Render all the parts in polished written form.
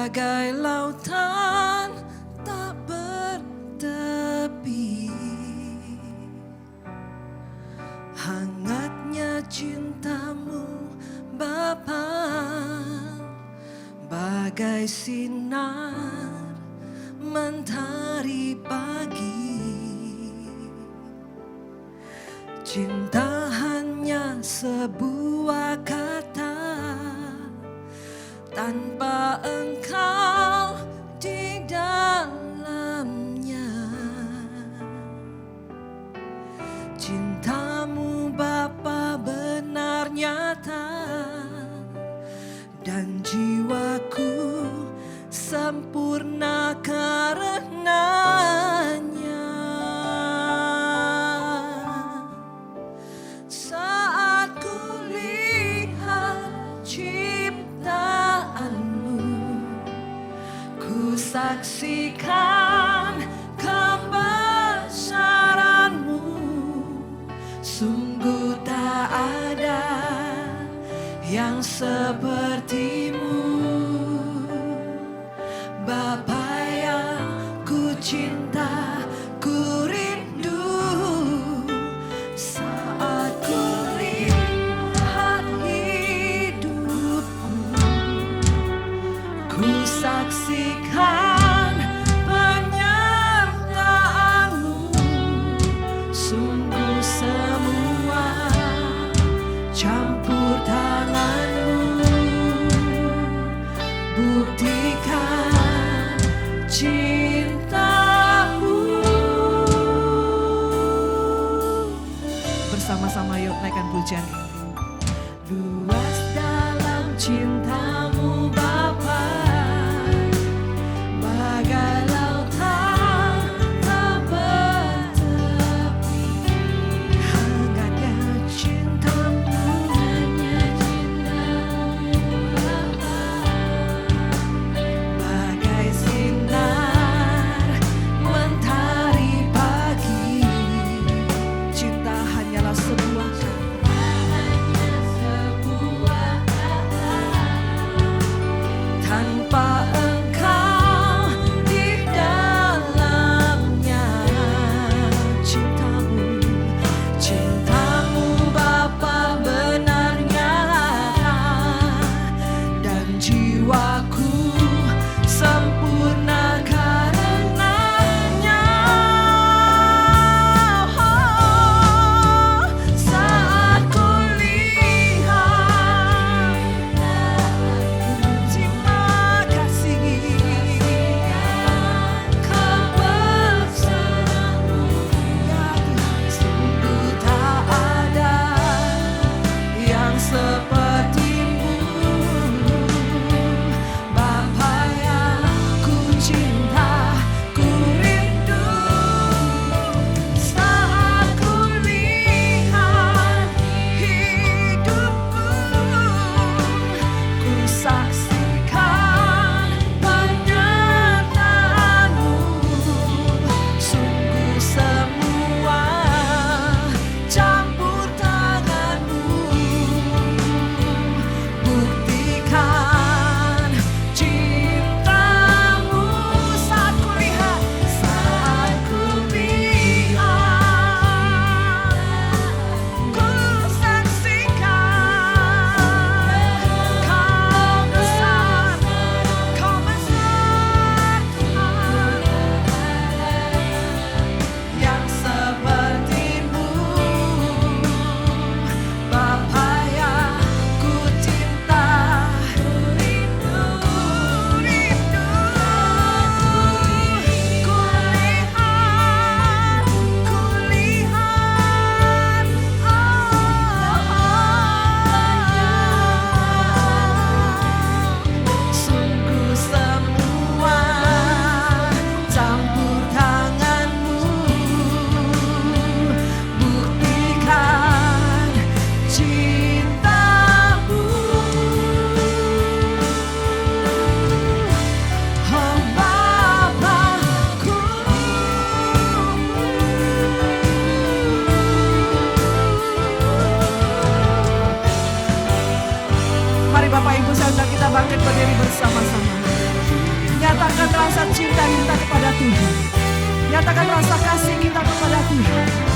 bagai lautan tak bertepi. Hangatnya cintamu Bapa, bagai sinar mentari pagi. Cinta hanya sebuah kata, tanpa engkau di dalamnya. Cintamu Bapa benar nyata, dan jiwaku sempurna karenanya. Saat ku lihat ciptaanmu, ku saksikan kebesaranmu. Sungguh tak ada yang sepertimu, Bapa yang ku cinta, ku rindu. Saat ku lihat hidupku, ku saksikan penyertaanmu. Sungguh semua campur tanganmu, buktikan cintamu. Bersama-sama yuk naikkan pujian ini. Luas dalam cintamu Bapa, bagai lautan tak bertepi. Hangatnya cintamu, Bapa, bagai sinar mentari pagi. Cinta hanyalah sebuah kata, tanpa engkau di dalamnya. Cintamu Bapa benar nyata, dan jiwaku sempurna karenanya. Saat ku lihat, terima kasih kebesaranmu, ya Tuhan. Sungguh tak ada yang sepertimu, Bapa yang ku cinta, ku rindu. Saat ku lihat hidupku, ku saksikan penyertaanmu. Sungguh semua campur tanganmu, buktikan cintamu. Saat ku lihat, ku saksikan kau besar, Tuhan, yang sepertimu, Bapa yang ku cinta, ku rindu. Ku lihat, sungguh semua campur tanganmu, buktikan cintamu. Oh Bapakku, mari Bapak Ibu saya undang kita bangkit berdiri bersama-sama. rasa cinta kita kepada Tuhan. Nyatakan rasa kasih kita kepada Tuhan.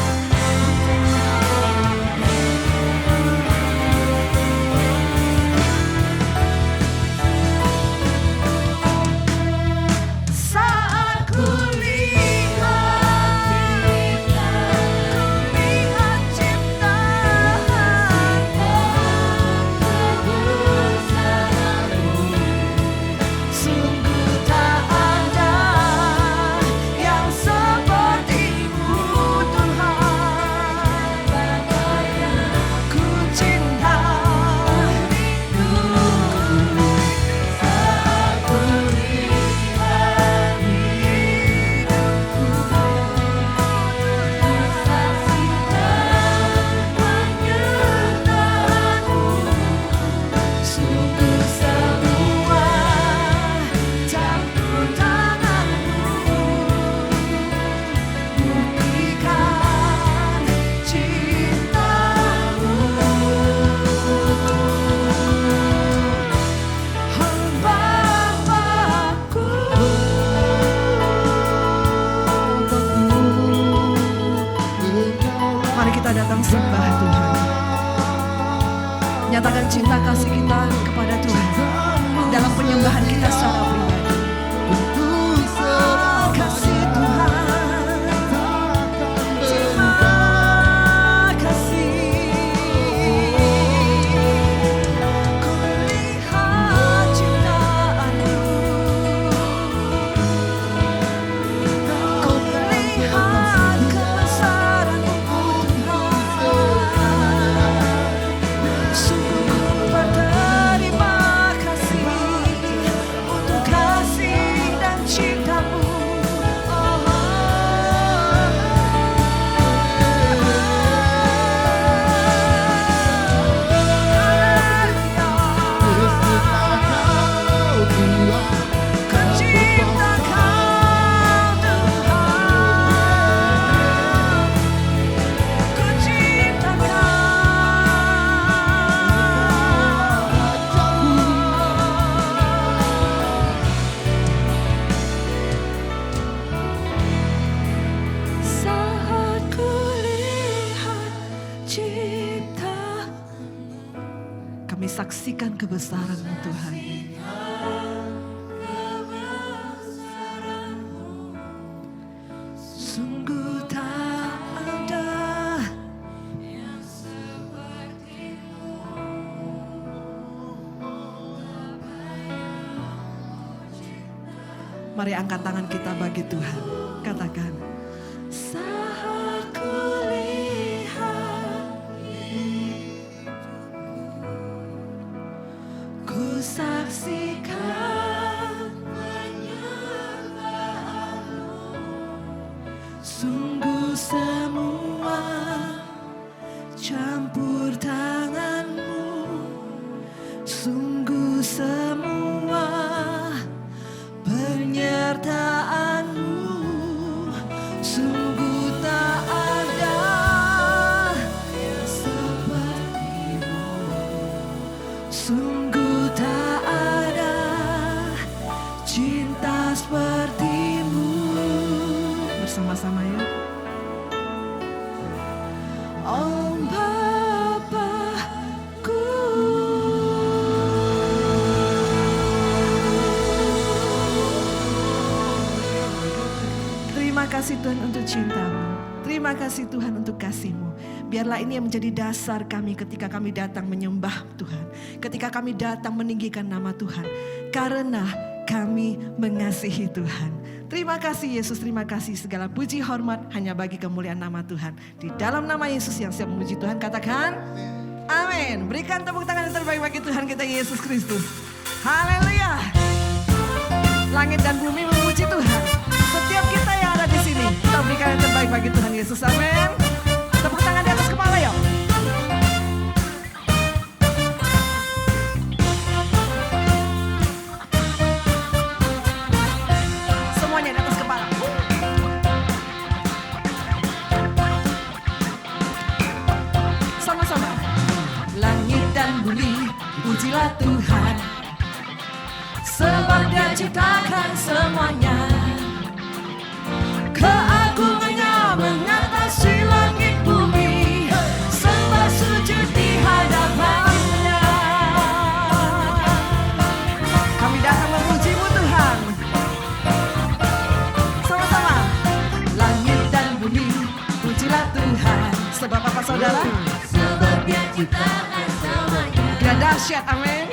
Datang sembah Tuhan. Nyatakan cinta kasih kita kepada Tuhan dalam penyembahan kita secara pribadi. Kasih Tuhan, terima kasih. Ku lihat cinta-Mu, ku lihat kebesaran-Mu. Kami saksikan kebesaran-Mu Tuhan. Sungguh tak ada yang seperti-Mu. Mari angkat tangan kita bagi Tuhan. Katakan, saat ku lihat ku saksikan penyertaan-Mu, sungguh semua campur tangan-Mu, sungguh semua penyertaan-Mu, sungguh tak ada yang seperti-Mu, sungguh tak ada cinta seperti-Mu. Bersama-sama ya. Oh Bapa-Ku, terima kasih Tuhan untuk cinta-Mu. Terima kasih Tuhan untuk kasih-Mu. Biarlah ini yang menjadi dasar kami ketika kami datang menyembah Tuhan. Ketika kami datang meninggikan nama Tuhan. Karena kami mengasihi Tuhan. Terima kasih Yesus, terima kasih. Segala puji hormat hanya bagi kemuliaan nama Tuhan. Di dalam nama Yesus yang siap memuji Tuhan, katakan amin. Berikan tepuk tangan yang terbaik bagi Tuhan kita Yesus Kristus. Haleluya. Langit dan bumi memuji Tuhan. Setiap kita yang ada di sini, kita berikan yang terbaik bagi Tuhan Yesus. Amin. Tepuk tangan di atas kepala yuk. Semuanya di atas kepala. Sama-sama. Langit dan bumi, pujilah Tuhan. Sebab Dia ciptakan semuanya adalah sebab Dia ciptaan semuanya. Dia dahsyat, amin.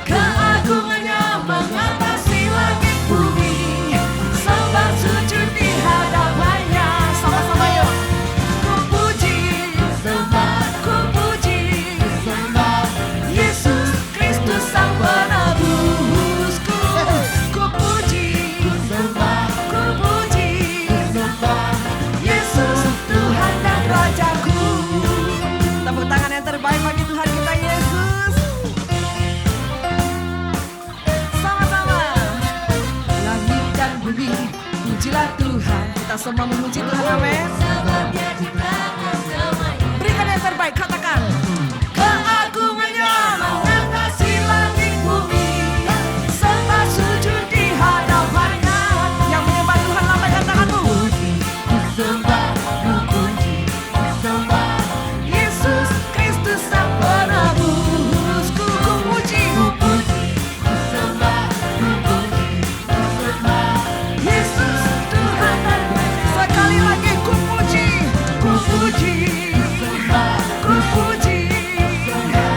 Keagungannya mengatasi langit bumi, sembah sujud di hadapannya. Sama-sama yuk. Ku puji, sembah, ku puji, sembah Yesus Kristus Sang Penebusku. Ku puji, sembah, ku puji, sembah Yesus Tuhan dan Rajaku. Tepuk tangan yang terbaik bagi Tuhan kita Yesus. Sama-sama. Langit dan bumi, pujilah Tuhan. Kita semua memuji Tuhan, amin. Sebab Dia ciptakan semuanya. Berikan yang terbaik, katakan. Keagungannya mengatasi langit bumi, sembah sujud di hadapannya. Yang menyembah Tuhan, lambaikan tanganmu. Puji, ku sembah, ku puji, ku sembah Yesus Kristus Sang Penebusku. Ku puji, Ku puji, ku sembah, ku puji, ku sembah Yesus Tuhan dan Raja. sekali lagi ku puji, Ku puji, ku sembah, ku puji, sembah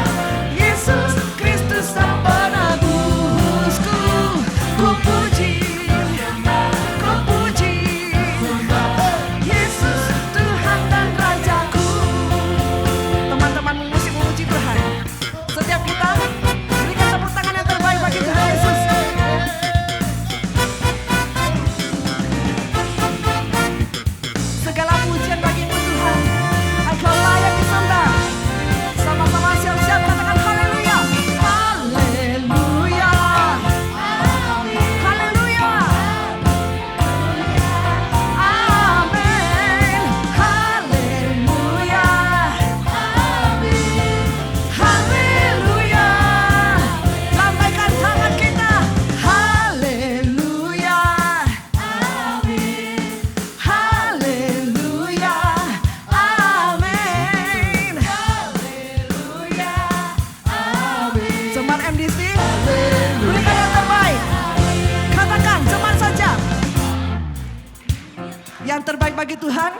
Yesus Kristus Sang Penebusku. Ku puji, sembah, ku puji, sembah Yesus Tuhan dan Rajaku. teman-teman musik memuji Tuhan. Setiap kita berikan tepuk tangan yang terbaik bagi Tuhan Yesus. Segala pujian bagimu Tuhan, Engkau layak disembah. Sama-sama siap-siap katakan haleluya. Haleluya. Haleluya. Amin. Haleluya. Haleluya. Lambaikan tangan kita. Haleluya. Haleluya. Amin. Jemaat MDC, berikan yang terbaik. Katakan, jemaat saja. Yang terbaik bagi Tuhan.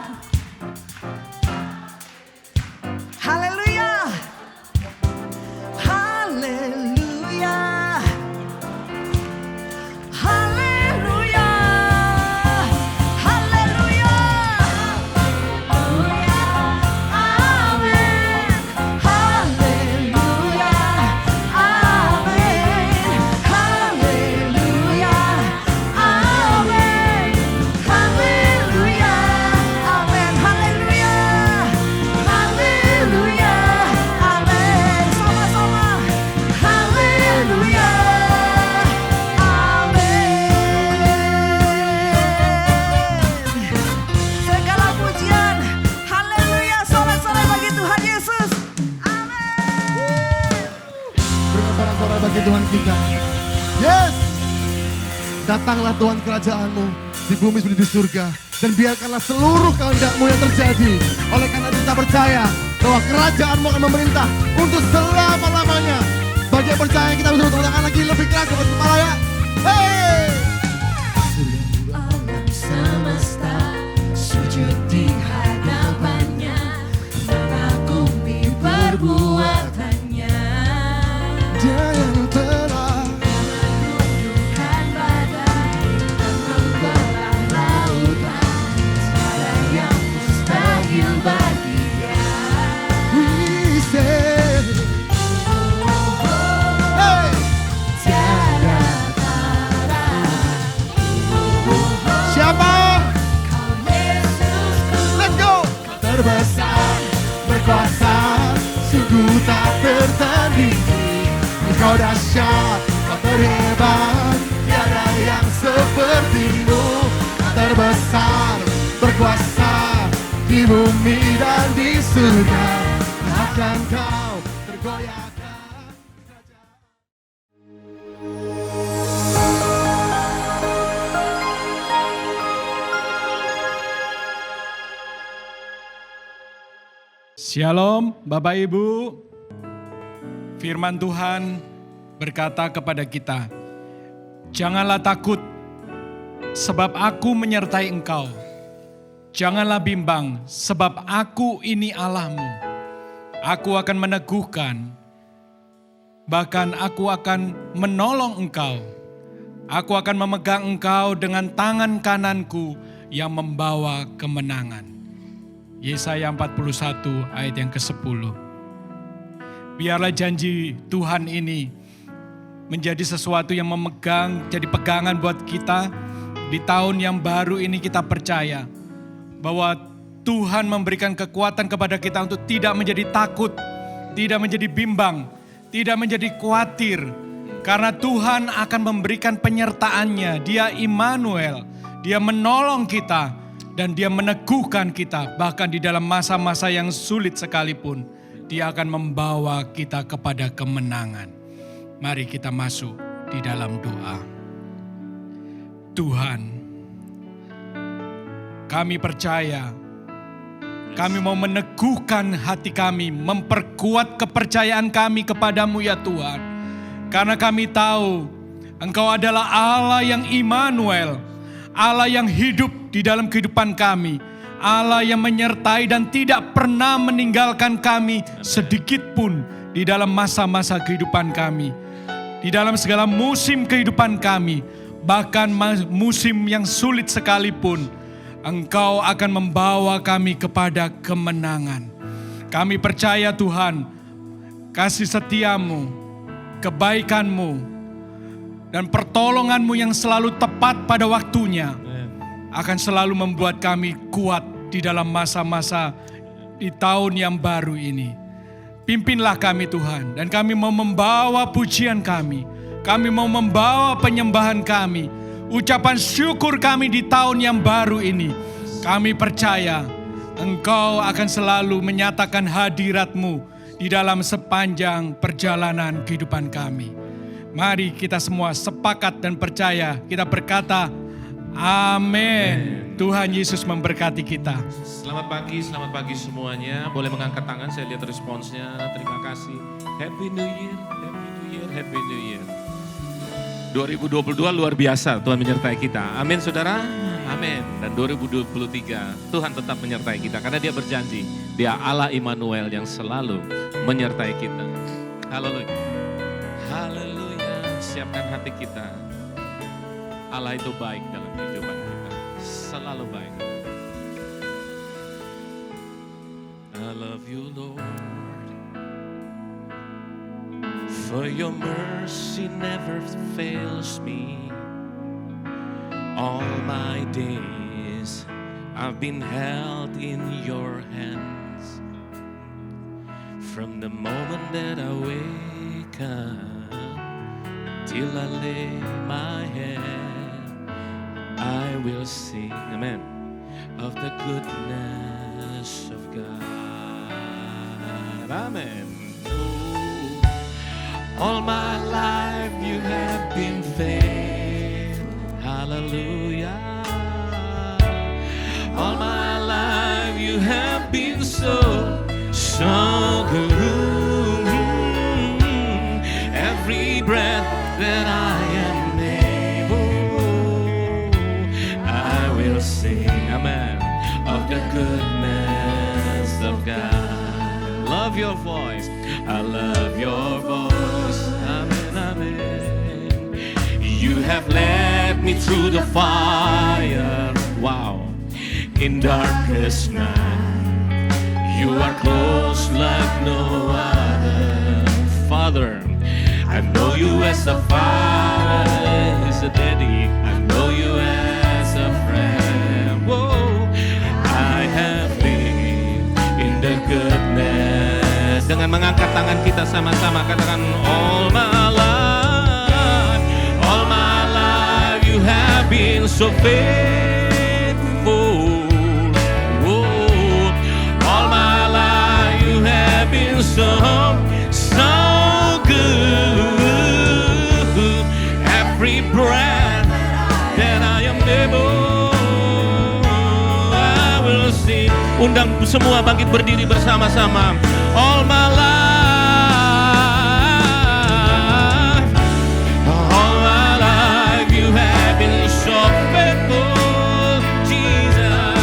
Haleluya. Haleluya. Haleluya. Haleluya. Amin. Haleluya. Amin. Haleluya. Amin. Haleluya. Amin. Haleluya. Haleluya. Amin. Sama-sama. Haleluya. Amin. Segala pujian, haleluya, sorak-sorai bagi Tuhan Yesus. Amin. Berikan sorak-sorai bagi Tuhan kita. Yes. Datanglah Tuhan kerajaan-Mu di bumi seperti di surga. Dan biarkanlah seluruh kehendak-Mu yang terjadi. Oleh karena itu kita percaya bahwa kerajaan-Mu akan memerintah untuk selama-lamanya. Bagi yang percaya kita bisa tepuk tangan lagi lebih keras buat kepala ya. Hey. Alam semesta sujud di hadapannya, mengagumi perbuatannya. Dia yang telah Menundukkan badai dan membelah lautan, tiada yang mustahil bagi Dia. we say. Hey. Tiada tara. Siapa? Kau Yesusku, Let's go. Terbesar, berkuasa, sungguh tak tertandingi. Engkau dahsyat, kau terhebat, tiada yang sepertimu. Terbesar, berkuasa, di bumi dan di surga. Akan kau tergoyahkan. Shalom Bapak Ibu, firman Tuhan berkata kepada kita, janganlah takut sebab aku menyertai engkau. Janganlah bimbang, sebab aku ini Allahmu. Aku akan meneguhkan, bahkan aku akan menolong engkau. Aku akan memegang engkau dengan tangan kananku yang membawa kemenangan. Yesaya 41 ayat yang ke-10. Biarlah janji Tuhan ini menjadi sesuatu yang memegang, jadi pegangan buat kita. Di tahun yang baru ini kita percaya bahwa Tuhan memberikan kekuatan kepada kita untuk tidak menjadi takut, tidak menjadi bimbang, tidak menjadi khawatir. Karena Tuhan akan memberikan penyertaannya. Dia Immanuel, Dia menolong kita dan Dia meneguhkan kita. Bahkan di dalam masa-masa yang sulit sekalipun, Dia akan membawa kita kepada kemenangan. Mari kita masuk di dalam doa. Tuhan, kami percaya, kami mau meneguhkan hati kami, memperkuat kepercayaan kami kepadamu ya Tuhan. Karena kami tahu Engkau adalah Allah yang Immanuel, Allah yang hidup di dalam kehidupan kami, Allah yang menyertai dan tidak pernah meninggalkan kami sedikit pun di dalam masa-masa kehidupan kami. Di dalam segala musim kehidupan kami, bahkan musim yang sulit sekalipun, Engkau akan membawa kami kepada kemenangan. Kami percaya Tuhan, kasih setiamu, kebaikanmu, dan pertolonganmu yang selalu tepat pada waktunya akan selalu membuat kami kuat di dalam masa-masa di tahun yang baru ini. Pimpinlah kami Tuhan, dan kami mau membawa pujian kami mau membawa penyembahan kami, ucapan syukur kami di tahun yang baru ini. Kami percaya Engkau akan selalu menyatakan hadirat-Mu di dalam sepanjang perjalanan kehidupan kami. Mari kita semua sepakat dan percaya, kita berkata, amin. Tuhan Yesus memberkati kita. Selamat pagi semuanya. Boleh mengangkat tangan, saya lihat responsnya. Terima kasih. Happy New Year, Happy New Year, Happy New Year. 2022 luar biasa, Tuhan menyertai kita. Amin saudara, amin. Dan 2023 Tuhan tetap menyertai kita karena Dia berjanji. Dia Allah Immanuel yang selalu menyertai kita. Haleluya. Haleluya. Siapkan hati kita. Allah itu baik dalam kehidupan kita. Selalu baik. I love you Lord, for your mercy never fails me. All my days I've been held in your hands. From the moment that I wake up till I lay my head, I will sing, amen, of the goodness of God. Amen. All my life you have been faithful. Hallelujah. All my life you have been so good. Every breath that I am able, I will sing, amen, of the goodness of God. Love your voice, I love your voice, amen, amen. You have led me through the fire, wow, in darkest night. You are close like no other. Father, I know you as a father, as a daddy. I know you as a friend. Whoa, I have lived in the goodness. Dengan mengangkat tangan kita sama-sama katakan, all my life you have been so faithful. Whoa, all my life you have been so good. Every breath that I am able, I will sing. Undang semua bangkit berdiri bersama-sama. All my life you have been so faithful, Jesus.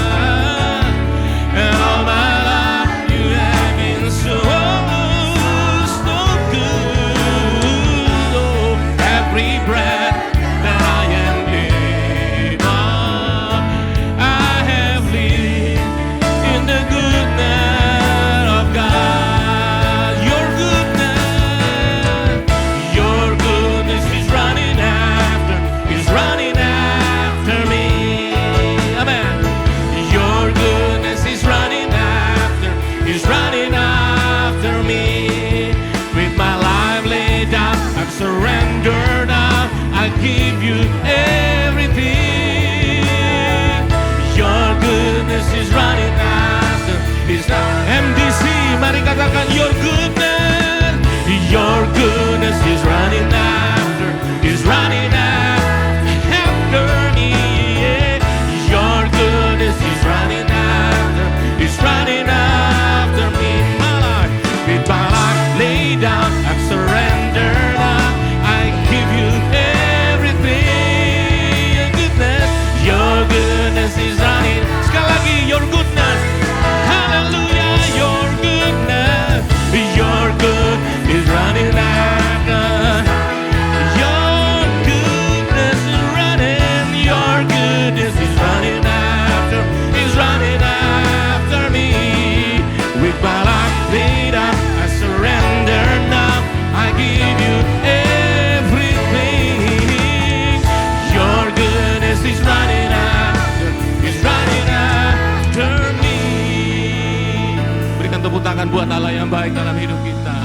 Tuhan buat Allah yang baik dalam hidup kita.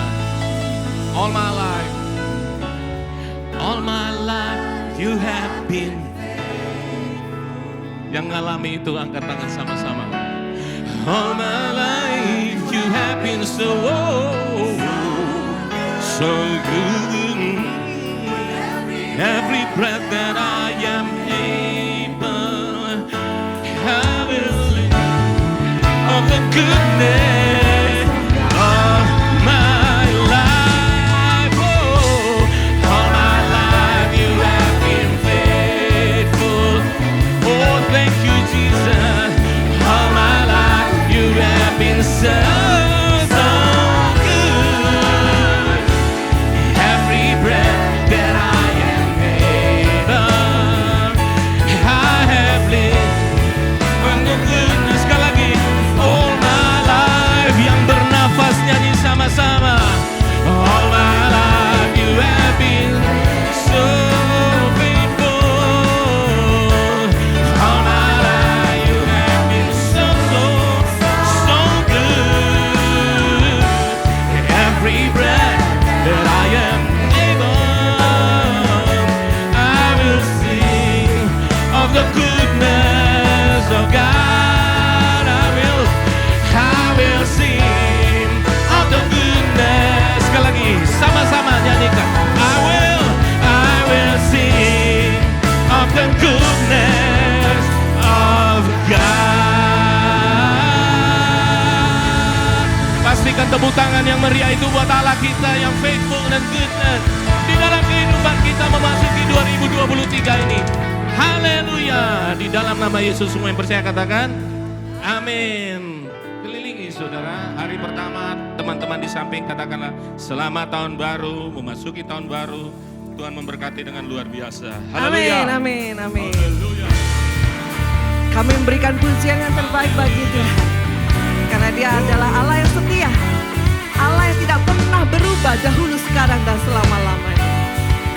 All my life you have been. Yang ngalami itu angkat tangan sama-sama. All my life you have been so good. Every breath that I am able, I will live of the goodness of my life. Oh, all my life you have been faithful. Oh, thank you, Jesus. All my life you have been so good. Every breath that I am able, I have lived on the goodness. Sekali lagi, all my life, yang bernafas nyanyi sama-sama. All my life you have been so faithful. All my life you have been so good. Every breath that I am able, I will sing of the goodness of God. I will sing of the goodness. Sekali lagi, sama-sama nyanyikan. I will sing of the goodness of God. Pastikan tepuk tangan yang meriah itu buat Allah kita yang faithful dan goodness di dalam kehidupan kita memasuki 2023 ini. Haleluya. Di dalam nama Yesus semua yang percaya katakan amin. Kelilingi saudara, hari pertama teman-teman di samping katakanlah selamat tahun baru, memasuki tahun baru. Tuhan memberkati dengan luar biasa. Haleluya. Amin, amin, amin. Haleluya. Kami memberikan pujian yang terbaik bagi Tuhan. Karena Dia adalah Allah yang setia. Allah yang tidak pernah berubah dahulu, sekarang, dan selama-lamanya.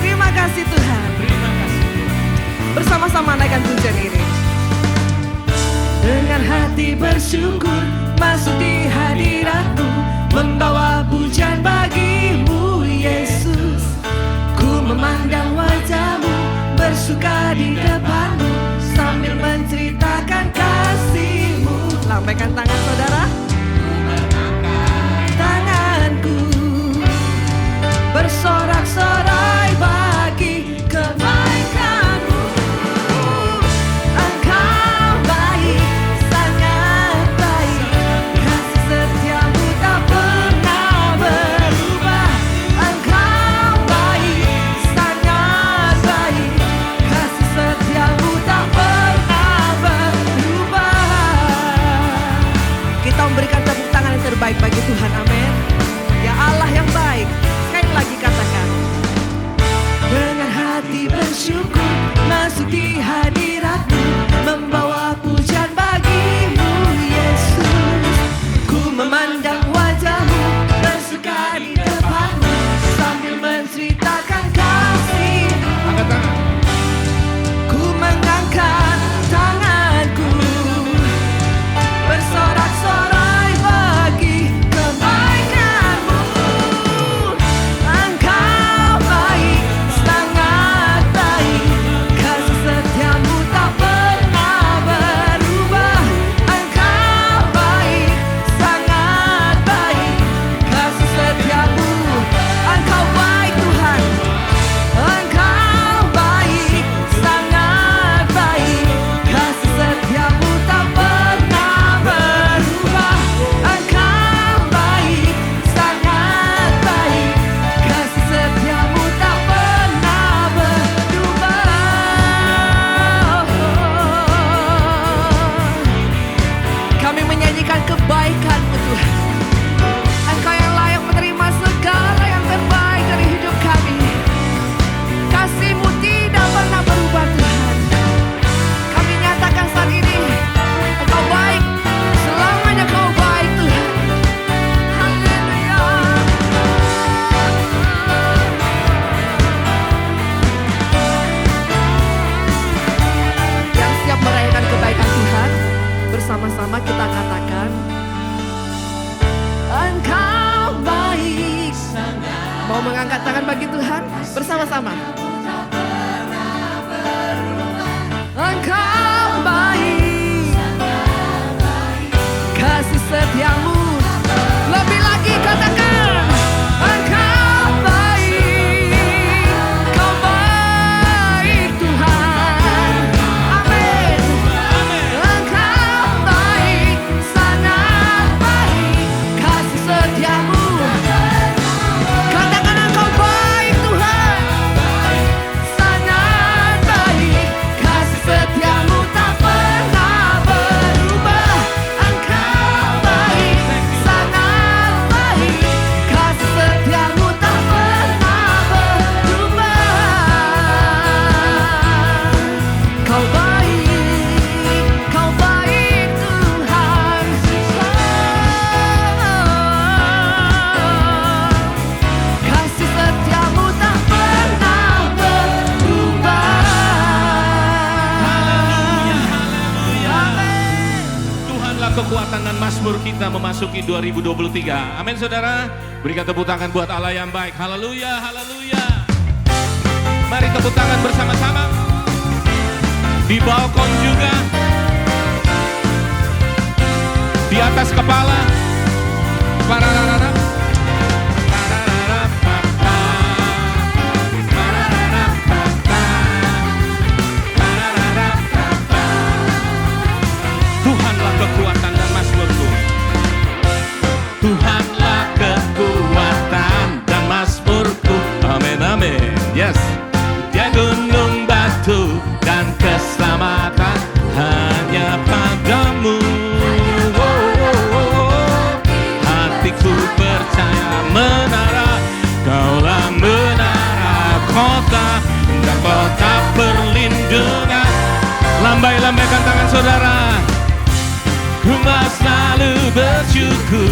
Terima kasih Tuhan. Terima kasih. Bersama-sama naikkan pujian ini. Dengan hati bersyukur masuk di hadirat-Mu, membawa pujian bagi-Mu Yesus. Ku memandang wajah-Mu, bersuka di depan-Mu, sambil menceritakan kasih-Mu. Lambaikan tangan saudara. Tanganku bersorak-sorai bagi kebaikan-Mu. Engkau baik, sangat baik. Kasih setia-Mu tak pernah berubah. Engkau baik, sangat baik. Kasih setia-Mu tak pernah berubah. Kita memberikan tepuk tangan yang terbaik bagi Tuhan, amin. Ya Allah yang baik. Sekali lagi katakan. Dengan hati bersyukur masuk di hadirat-Mu, membawa pujian bagi-Mu Yesus. Ku memandang wajah-Mu, bersuka di depan-Mu, sambil menceritakan kasih-Mu. Angkat tangan. Ku mengangkat tanganku, bersorak-sorai bagi kebaikan-Mu. Engkau baik, sangat baik. Kasih setia-Mu tak pernah berubah. Engkau baik, sangat baik. Kasih setia-Mu, Engkau baik Tuhan. Engkau baik, sangat baik. Kasih setia-Mu tak pernah berubah. Engkau baik, sangat baik. Kasih setia-Mu tak pernah berubah. Kami menyanyikan kebaikan-Mu Tuhan. Engkau yang layak menerima segala yang terbaik dari hidup kami. Kasih-Mu tidak pernah berubah Tuhan. Kami nyatakan saat ini, Engkau baik, selamanya Kau baik Tuhan. Haleluya. Yang siap merayakan kebaikan Tuhan, bersama-sama kita katakan, mengangkat tangan bagi Tuhan bersama-sama. Engkau baik, kasih setiamu. Lebih lagi katakan, Engkau baik, Kau baik Tuhan. Amin. Engkau baik, sangat baik, kasih setiamu. Katakan Engkau baik Tuhan, sangat baik, kasih setiamu tak pernah berubah. Engkau baik, sangat baik, kasih setiamu tak pernah berubah. Kau baik Tuhan. Kasih setiamu tak pernah berubah. Tuhanlah kekuatan dan mazmur kita memasuki 2023. Amin saudara. Berikan tepuk tangan buat Allah yang baik. Haleluya, haleluya. Mari tepuk tangan bersama-sama. Di balkon juga. Di atas kepala. Pararara. Tuhanlah kekuatan dan mazmurku. Tuhanlah kekuatan dan mazmurku. Amin, amin. Yes. Dia gunung batu dan keselamatan hanya padamu. Oh, oh, oh. Hatiku percaya menara, Kaulah menara kota dan kota perlindungan. Lambai-lambaikan tangan saudara. Ku mau selalu bersyukur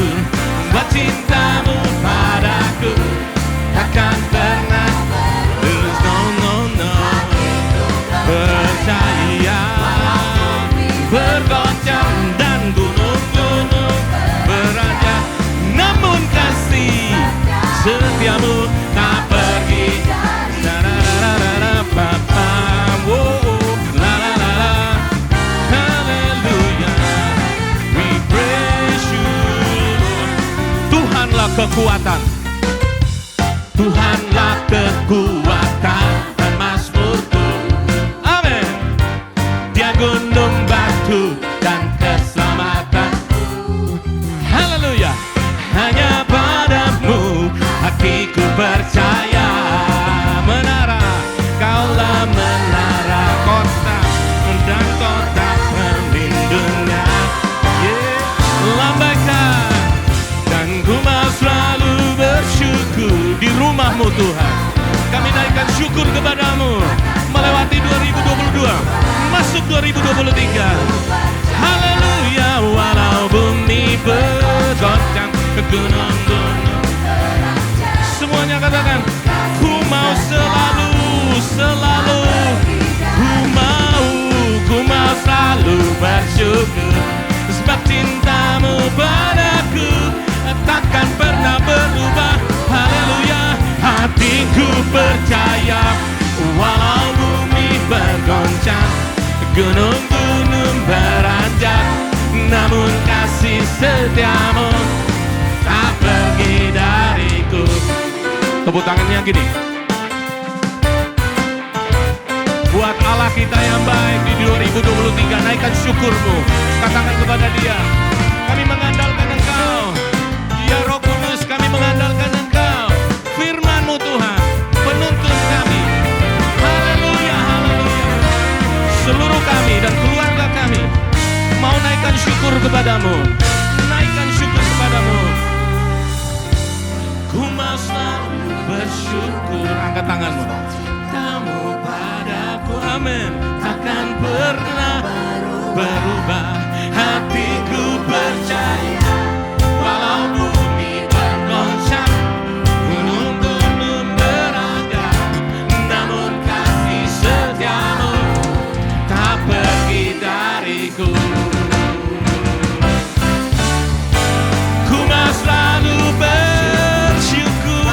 buat cintamu padaku. Takkan pernah lose, no, no, no. Percaya bergoncang dan gunung-gunung beranjak, namun kasih setiamu tak pergi. Da-da-da-da-da-da-pa-pa. Wow, la-la-la-la. Haleluya. We praise you, Lord. Tuhanlah kekuatan. Tuhanlah kekuatan dan mazmurku. Amin. Dia gunung batu dan keselamatan. Haleluya. Hanya padamu hatiku percaya. Menara, Kaulah menara kota dan kota perlindungan. Yeah. Lambaikan dan ku mau selalu bersyukur di rumahmu Tuhan. Kami naikkan syukur kepadamu melewati 2022 masuk 2023. Haleluya. Walau bumi bergoncang ke gunung-gunung, semuanya katakan, ku mau selalu, selalu, ku mau selalu bersyukur sebab cintamu padaku takkan pernah berubah. Haleluya. Hatiku percaya walau bumi bergoncang, gunung-gunung beranjak, namun kasih setiamu tak pergi dariku. Tepuk tangannya gini. Buat Allah kita yang baik di 2023, naikkan syukurmu. Katakan kepada Dia, kami mengandalkan Engkau. Ya Roh Kudus, kami mengandalkan Engkau. Firman-Mu Tuhan, penuntun kami. Haleluya, haleluya. Seluruh kami dan keluarga kami mau naikkan syukur kepadamu. Naikkan syukur kepadamu. Ku mau selalu bersyukur. Angkat tanganmu. Tamu padaku, amin. Takkan pernah berubah. Hatiku percaya walau bumi bergoncang, gunung-gunung beranjak, namun kasih setiamu tak pergi dariku. Ku mau selalu bersyukur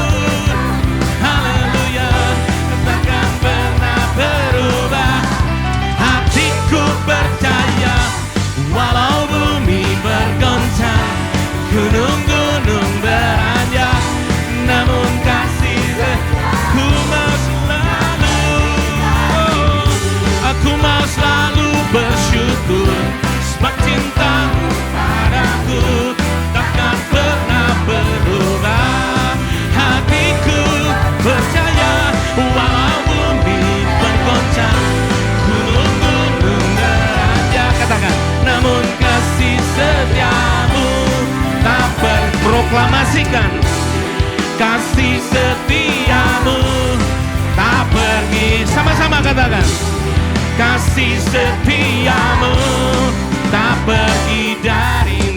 saksikan kasih setiamu tak pergi. Sama-sama katakan, kasih setiamu tak pergi dari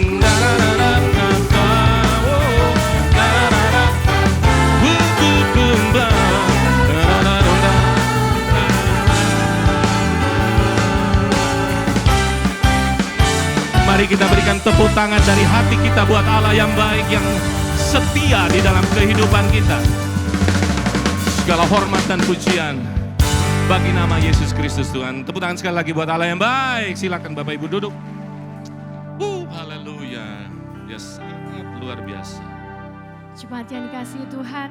Mari kita berikan tepuk tangan dari hati kita buat Allah yang baik, yang setia di dalam kehidupan kita. Segala hormat dan pujian bagi nama Yesus Kristus Tuhan. Tepuk tangan sekali lagi buat Allah yang baik. Silakan Bapak Ibu duduk. Haleluya. Dia sangat luar biasa. Jemaat yang dikasihi Tuhan,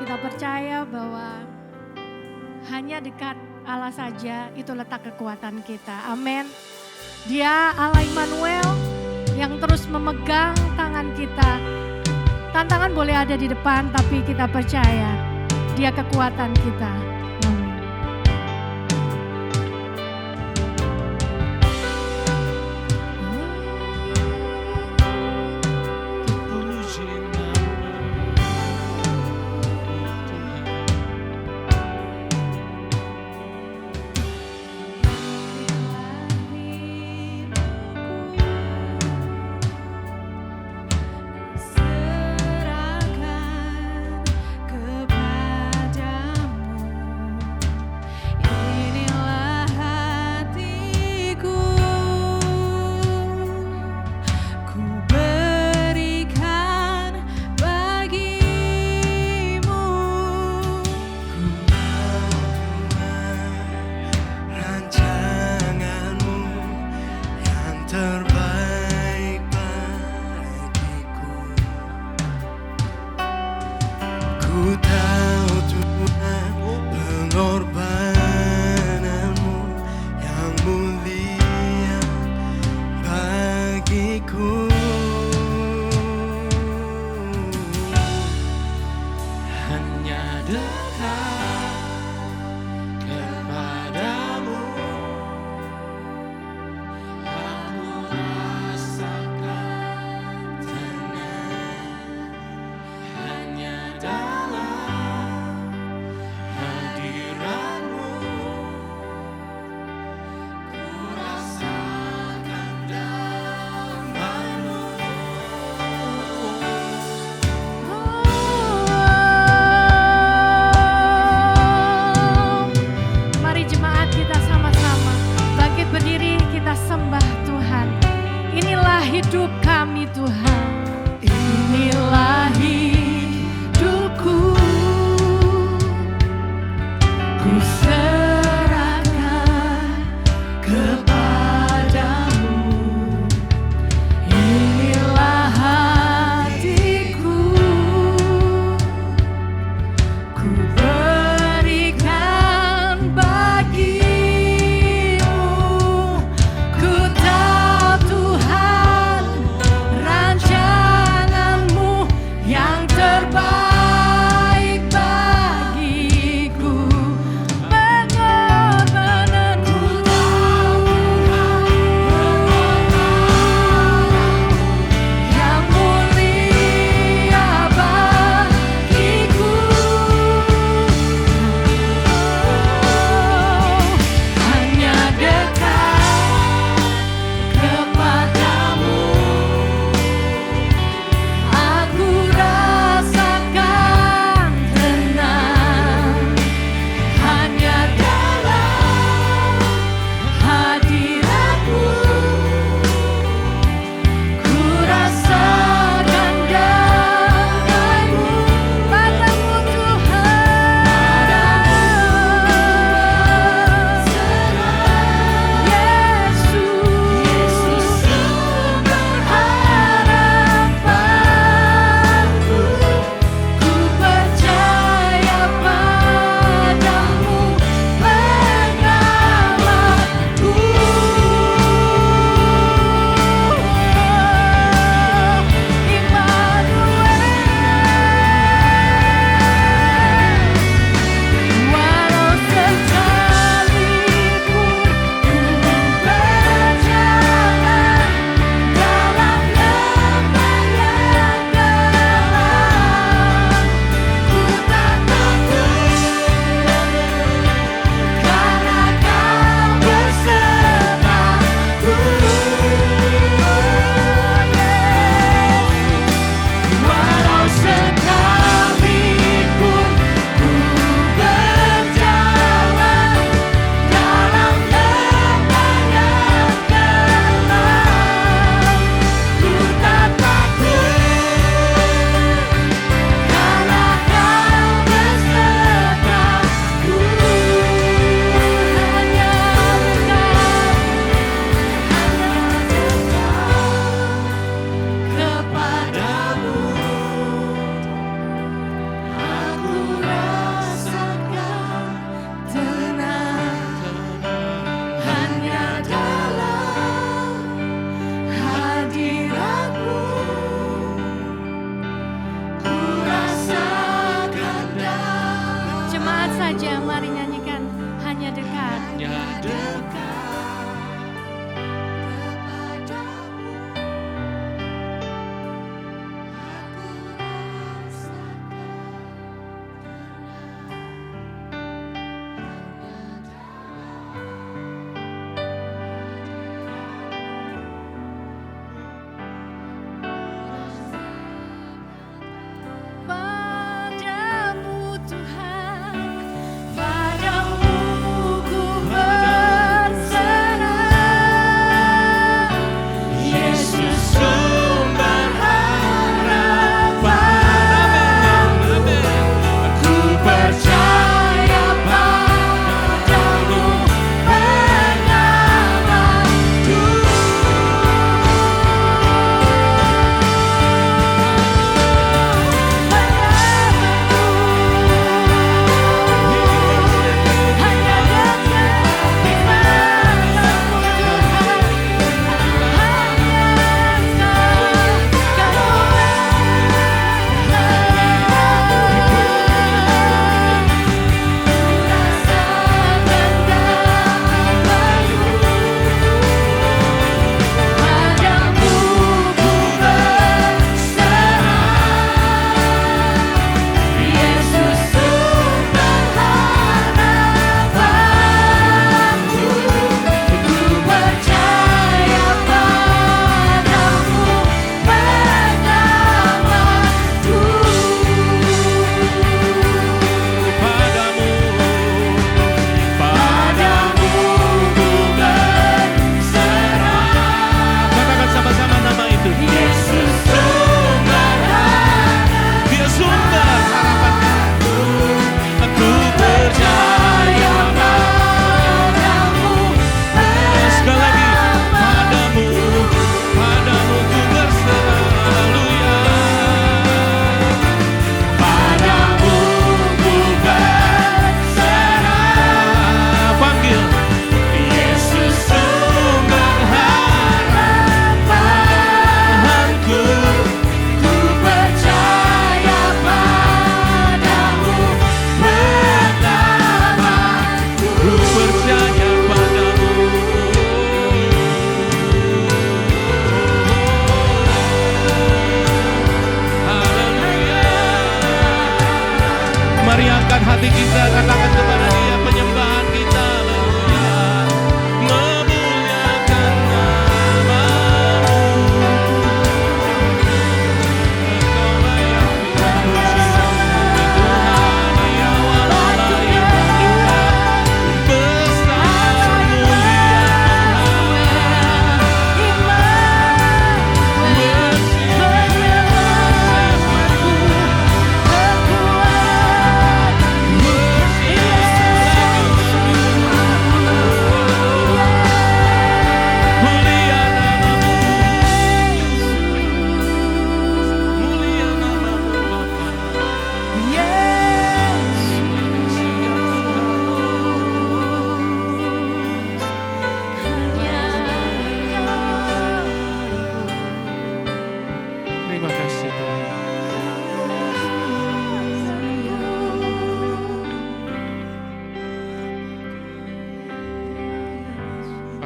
kita percaya bahwa hanya dekat Allah saja itu letak kekuatan kita. Amin. Dia Allah Immanuel yang terus memegang tangan kita. Tantangan boleh ada di depan, tapi kita percaya Dia kekuatan kita. Amin.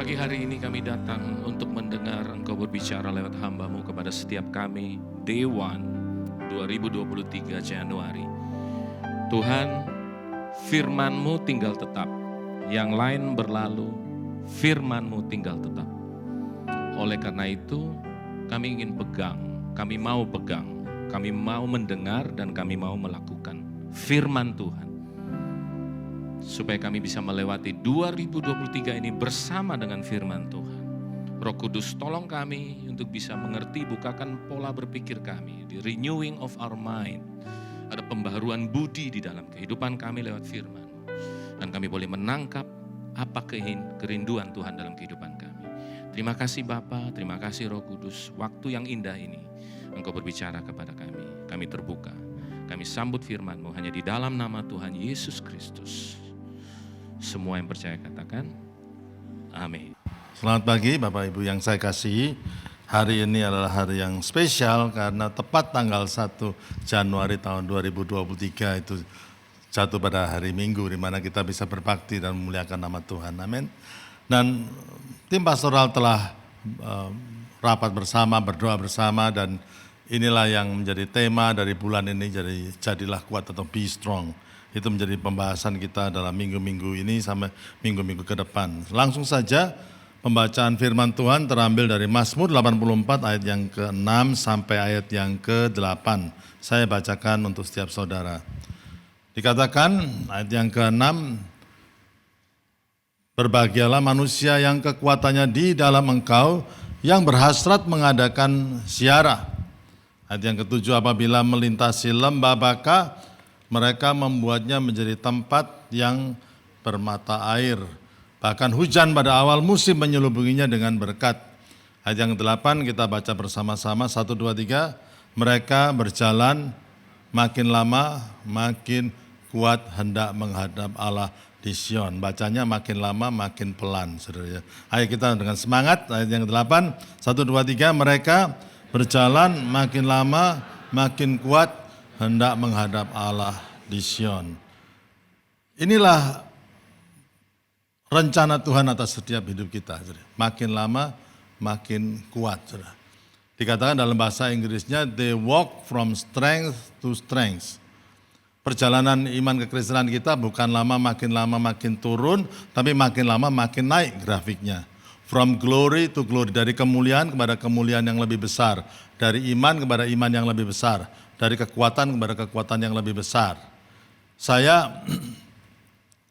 Pagi hari ini kami datang untuk mendengar Engkau berbicara lewat hamba-Mu kepada setiap kami. Day 1 2023 Januari. Tuhan, firman-Mu tinggal tetap. Yang lain berlalu, firman-Mu tinggal tetap. Oleh karena itu, kami ingin pegang, kami mau pegang, kami mau mendengar dan kami mau melakukan firman Tuhan. Supaya kami bisa melewati 2023 ini bersama dengan firman Tuhan. Roh Kudus tolong kami untuk bisa mengerti, bukakan pola berpikir kami. The renewing of our mind. Ada pembaharuan budi di dalam kehidupan kami lewat firman. Dan kami boleh menangkap apa kerinduan Tuhan dalam kehidupan kami. Terima kasih Bapa, terima kasih Roh Kudus. Waktu yang indah ini Engkau berbicara kepada kami. Kami terbuka, kami sambut firman-Mu hanya di dalam nama Tuhan Yesus Kristus. Semua yang percaya katakan, amin. Selamat pagi Bapak Ibu yang saya kasihi. Hari ini adalah hari yang spesial karena tepat tanggal 1 Januari tahun 2023 itu jatuh pada hari Minggu di mana kita bisa berbakti dan memuliakan nama Tuhan. Amin. Dan tim pastoral telah rapat bersama, berdoa bersama, dan inilah yang menjadi tema dari bulan ini, jadi jadilah kuat atau be strong. Itu menjadi pembahasan kita dalam minggu-minggu ini sampai minggu-minggu ke depan. Langsung saja pembacaan firman Tuhan terambil dari Mazmur 84 ayat yang ke-6 sampai ayat yang ke-8. Saya bacakan untuk setiap saudara. Dikatakan ayat yang ke-6, berbahagialah manusia yang kekuatannya di dalam Engkau, yang berhasrat mengadakan ziarah. Ayat yang ke-7, apabila melintasi lembah baka, mereka membuatnya menjadi tempat yang bermata air. Bahkan hujan pada awal musim menyelubunginya dengan berkat. Ayat yang ke-8 kita baca bersama-sama, 1, 2, 3. Mereka berjalan makin lama makin kuat hendak menghadap Allah di Sion. Bacanya makin lama makin pelan, saudara. Ayo kita dengan semangat, ayat yang ke-8, 1, 2, 3. Mereka berjalan makin lama makin kuat hendak menghadap Allah di Sion. Inilah rencana Tuhan atas setiap hidup kita. Makin lama makin kuat. Dikatakan dalam bahasa Inggrisnya, they walk from strength to strength. Perjalanan iman kekristenan kita bukan lama makin turun, tapi makin lama makin naik grafiknya. From glory to glory, dari kemuliaan kepada kemuliaan yang lebih besar. Dari iman kepada iman yang lebih besar. Dari kekuatan kepada kekuatan yang lebih besar. Saya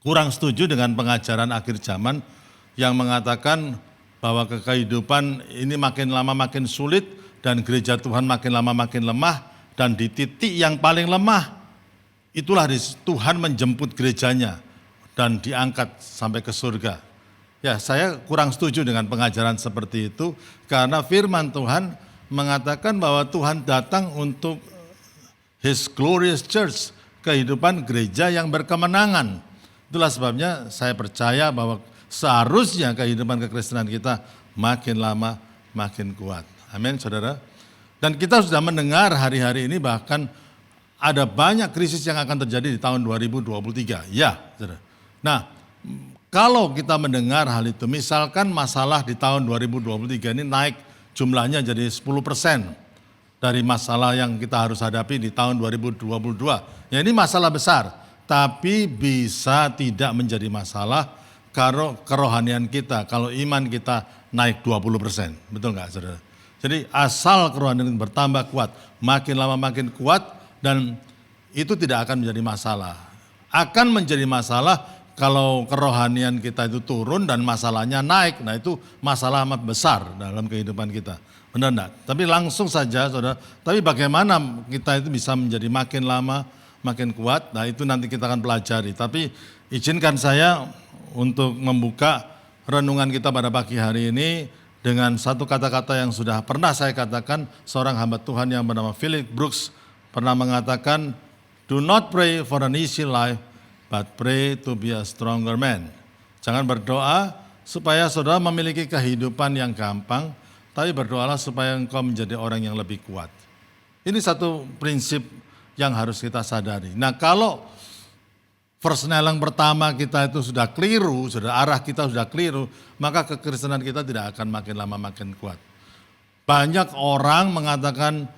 kurang setuju dengan pengajaran akhir zaman yang mengatakan bahwa kehidupan ini makin lama makin sulit dan gereja Tuhan makin lama makin lemah, dan di titik yang paling lemah itulah Tuhan menjemput gerejanya dan diangkat sampai ke surga. Ya, saya kurang setuju dengan pengajaran seperti itu karena firman Tuhan mengatakan bahwa Tuhan datang untuk His glorious church, kehidupan gereja yang berkemenangan. Itulah sebabnya saya percaya bahwa seharusnya kehidupan kekristenan kita makin lama makin kuat. Amin, saudara. Dan kita sudah mendengar hari-hari ini bahkan ada banyak krisis yang akan terjadi di tahun 2023. Ya, saudara. Nah, kalau kita mendengar hal itu, misalkan masalah di tahun 2023 ini naik jumlahnya jadi 10%. Dari masalah yang kita harus hadapi di tahun 2022. Ya, ini masalah besar, tapi bisa tidak menjadi masalah kalau kerohanian kita, kalau iman kita naik 20%. Betul nggak, saudara? Jadi asal kerohanian bertambah kuat, makin lama makin kuat, dan itu tidak akan menjadi masalah. Akan menjadi masalah kalau kerohanian kita itu turun dan masalahnya naik. Nah, itu masalah amat besar dalam kehidupan kita. Benar enggak? Tapi langsung saja, saudara. Tapi bagaimana kita itu bisa menjadi makin lama makin kuat? Nah, itu nanti kita akan pelajari. Tapi izinkan saya untuk membuka renungan kita pada pagi hari ini dengan satu kata-kata yang sudah pernah saya katakan. Seorang hamba Tuhan yang bernama Philip Brooks pernah mengatakan, do not pray for an easy life, but pray to be a stronger man. Jangan berdoa supaya saudara memiliki kehidupan yang gampang, tapi berdoalah supaya engkau menjadi orang yang lebih kuat. Ini satu prinsip yang harus kita sadari. Nah, kalau persneling pertama kita itu sudah keliru, sudah arah kita sudah keliru, maka kekristenan kita tidak akan makin lama makin kuat. Banyak orang mengatakan,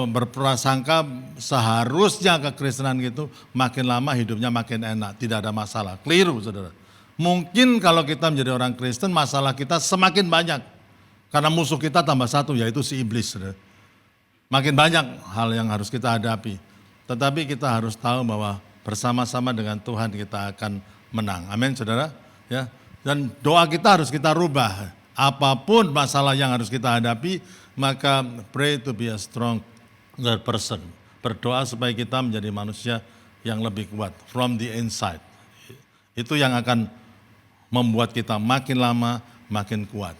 berprasangka seharusnya kekristenan gitu makin lama hidupnya makin enak, tidak ada masalah. Keliru, saudara. Mungkin kalau kita menjadi orang Kristen, masalah kita semakin banyak. Karena musuh kita tambah satu, yaitu si iblis, saudara. Makin banyak hal yang harus kita hadapi. Tetapi kita harus tahu bahwa bersama-sama dengan Tuhan kita akan menang. Amin, saudara. Ya. Dan doa kita harus kita rubah. Apapun masalah yang harus kita hadapi, maka pray to be a strong person. Berdoa supaya kita menjadi manusia yang lebih kuat from the inside. Itu yang akan membuat kita makin lama makin kuat.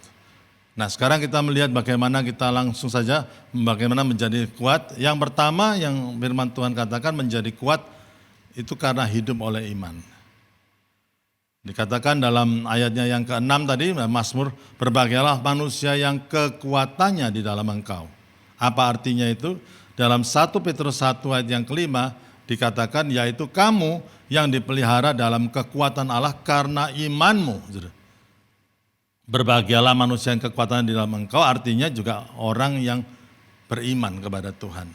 Nah, sekarang kita melihat bagaimana kita langsung saja bagaimana menjadi kuat. Yang pertama yang firman Tuhan katakan menjadi kuat itu karena hidup oleh iman. Dikatakan dalam ayatnya yang ke-6 tadi, Mazmur, berbahagialah manusia yang kekuatannya di dalam Engkau. Apa artinya itu? Dalam 1 Petrus 1 ayat yang ke-5 dikatakan, yaitu kamu yang dipelihara dalam kekuatan Allah karena imanmu. Berbahagialah manusia yang kekuatannya di dalam Engkau, artinya juga orang yang beriman kepada Tuhan.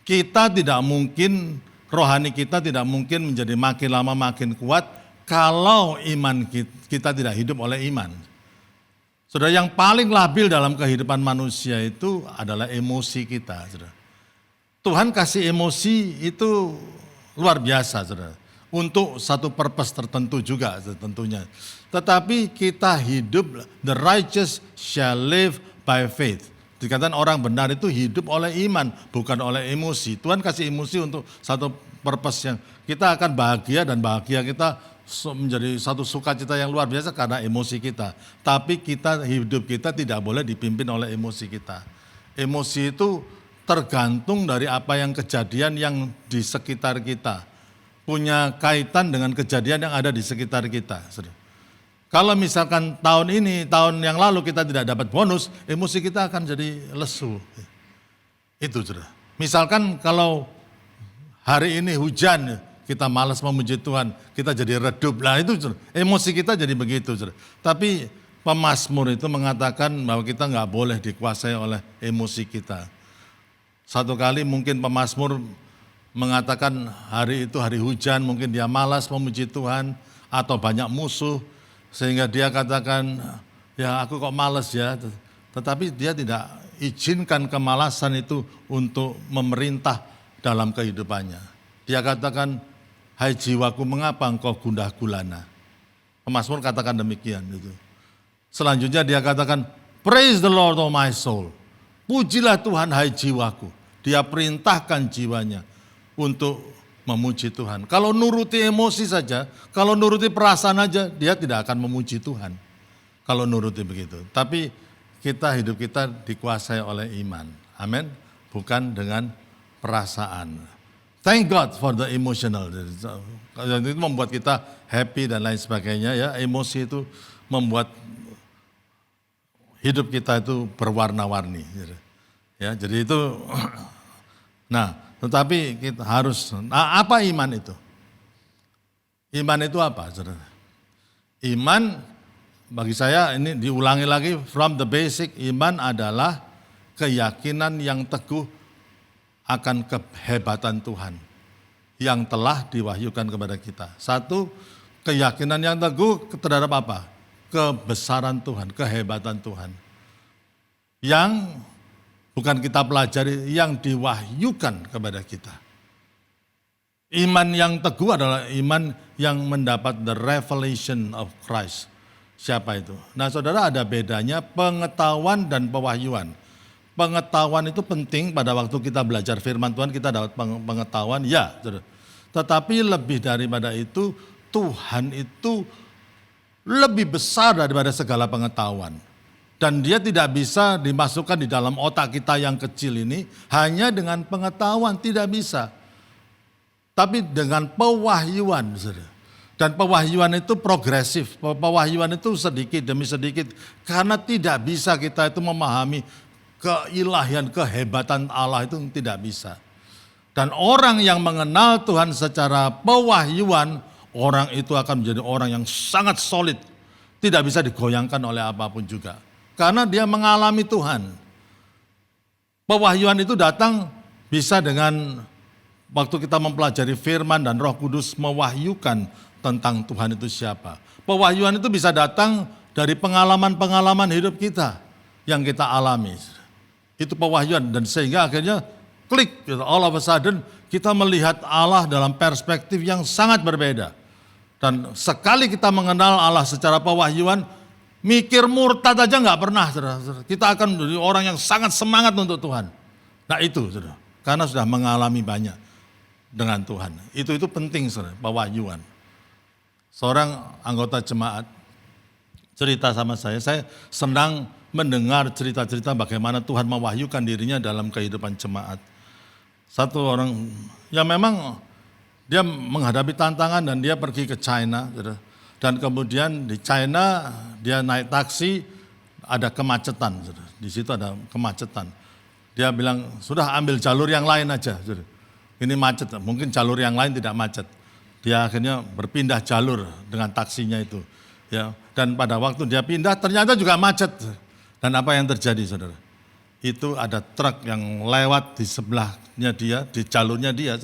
Kita tidak mungkin, rohani kita tidak mungkin menjadi makin lama makin kuat kalau iman kita tidak hidup oleh iman. Saudara, yang paling labil dalam kehidupan manusia itu adalah emosi kita. Saudara. Tuhan kasih emosi itu luar biasa, saudara. Untuk satu purpose tertentu juga tentunya. Tetapi kita hidup, the righteous shall live by faith. Dikatakan orang benar itu hidup oleh iman, bukan oleh emosi. Tuhan kasih emosi untuk satu purpose yang kita akan bahagia, dan bahagia kita menjadi satu sukacita yang luar biasa karena emosi kita. Tapi hidup kita tidak boleh dipimpin oleh emosi kita. Emosi itu tergantung dari apa yang kejadian yang di sekitar kita. Punya kaitan dengan kejadian yang ada di sekitar kita. Kalau misalkan tahun ini, tahun yang lalu kita tidak dapat bonus, emosi kita akan jadi lesu. Itu sudah. Misalkan kalau hari ini hujan, kita malas memuji Tuhan, kita jadi redup. Nah itu emosi kita jadi begitu. Tapi pemazmur itu mengatakan bahwa kita nggak boleh dikuasai oleh emosi kita. Satu kali mungkin pemazmur mengatakan hari itu hari hujan, mungkin dia malas memuji Tuhan atau banyak musuh, sehingga dia katakan, ya aku kok malas ya. Tetapi dia tidak izinkan kemalasan itu untuk memerintah dalam kehidupannya. Dia katakan, hai jiwaku, mengapa engkau gundah gulana? Pemazmur katakan demikian. Gitu. Selanjutnya dia katakan, praise the Lord of my soul. Pujilah Tuhan hai jiwaku. Dia perintahkan jiwanya untuk memuji Tuhan. Kalau nuruti emosi saja, kalau nuruti perasaan aja, dia tidak akan memuji Tuhan. Kalau nuruti begitu. Tapi hidup kita dikuasai oleh iman. Amin. Bukan dengan perasaan. Thank God for the emotional. Itu membuat kita happy dan lain sebagainya ya. Emosi itu membuat hidup kita itu berwarna-warni. Ya, jadi itu. Nah, tetapi kita harus. Apa iman itu? Iman itu apa, saudara? Iman bagi saya ini diulangi lagi from the basic. Iman adalah keyakinan yang teguh akan kehebatan Tuhan yang telah diwahyukan kepada kita. Satu, keyakinan yang teguh terhadap apa? Kebesaran Tuhan, kehebatan Tuhan. Yang bukan kita pelajari, yang diwahyukan kepada kita. Iman yang teguh adalah iman yang mendapat the revelation of Christ. Siapa itu? Nah saudara, ada bedanya pengetahuan dan pewahyuan. Pengetahuan itu penting pada waktu kita belajar firman Tuhan, kita dapat pengetahuan, ya. Tetapi lebih daripada itu, Tuhan itu lebih besar daripada segala pengetahuan. Dan dia tidak bisa dimasukkan di dalam otak kita yang kecil ini hanya dengan pengetahuan, tidak bisa. Tapi dengan pewahyuan. Dan pewahyuan itu progresif, pewahyuan itu sedikit demi sedikit. Karena tidak bisa kita itu memahami keilahian, kehebatan Allah itu tidak bisa. Dan orang yang mengenal Tuhan secara pewahyuan, orang itu akan menjadi orang yang sangat solid. Tidak bisa digoyangkan oleh apapun juga. Karena dia mengalami Tuhan. Pewahyuan itu datang bisa dengan waktu kita mempelajari firman dan Roh Kudus mewahyukan tentang Tuhan itu siapa. Pewahyuan itu bisa datang dari pengalaman-pengalaman hidup kita yang kita alami. Itu pewahyuan dan sehingga akhirnya klik, all of a sudden kita melihat Allah dalam perspektif yang sangat berbeda. Dan sekali kita mengenal Allah secara pewahyuan, mikir murtad aja nggak pernah. Kita akan menjadi orang yang sangat semangat untuk Tuhan. Nah itu, karena sudah mengalami banyak dengan Tuhan. Itu penting, pewahyuan. Seorang anggota jemaat cerita sama saya senang mendengar cerita-cerita bagaimana Tuhan mewahyukan dirinya dalam kehidupan jemaat. Satu orang yang memang dia menghadapi tantangan dan dia pergi ke China. Dan kemudian di China dia naik taksi, ada kemacetan. Di situ ada kemacetan. Dia bilang, sudah ambil jalur yang lain aja. Ini macet, mungkin jalur yang lain tidak macet. Dia akhirnya berpindah jalur dengan taksinya itu. Ya, dan pada waktu dia pindah ternyata juga macet. Dan apa yang terjadi, saudara? Itu ada truk yang lewat di sebelahnya dia, di jalurnya dia,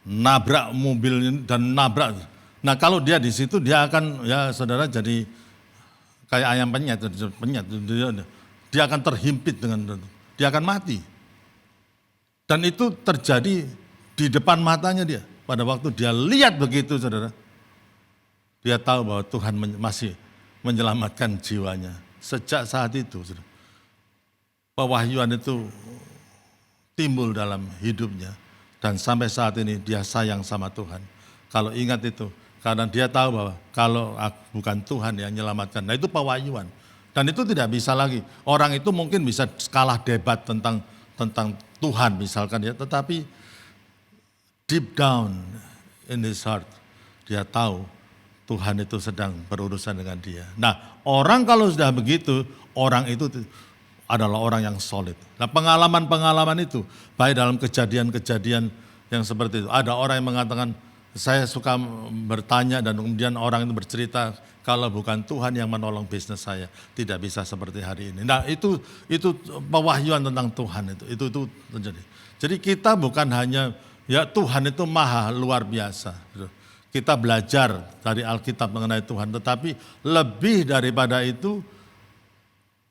nabrak mobil dan nabrak. Nah kalau dia di situ dia akan, ya saudara, jadi kayak ayam penyet, dia akan terhimpit dia akan mati. Dan itu terjadi di depan matanya dia. Pada waktu dia lihat begitu, saudara, dia tahu bahwa Tuhan masih menyelamatkan jiwanya. Sejak saat itu, saudara, pewahyuan itu timbul dalam hidupnya. Dan sampai saat ini dia sayang sama Tuhan. Kalau ingat itu, karena dia tahu bahwa kalau bukan Tuhan yang menyelamatkan. Nah itu pewahyuan. Dan itu tidak bisa lagi. Orang itu mungkin bisa kalah debat tentang Tuhan misalkan ya. Tetapi deep down in his heart, dia tahu Tuhan itu sedang berurusan dengan dia. Nah orang kalau sudah begitu, orang itu adalah orang yang solid. Nah pengalaman-pengalaman itu, baik dalam kejadian-kejadian yang seperti itu. Ada orang yang mengatakan, saya suka bertanya dan kemudian orang itu bercerita, kalau bukan Tuhan yang menolong bisnis saya, tidak bisa seperti hari ini. Nah itu pewahyuan tentang Tuhan itu terjadi. Jadi kita bukan hanya, ya Tuhan itu maha luar biasa. Kita belajar dari Alkitab mengenai Tuhan, tetapi lebih daripada itu,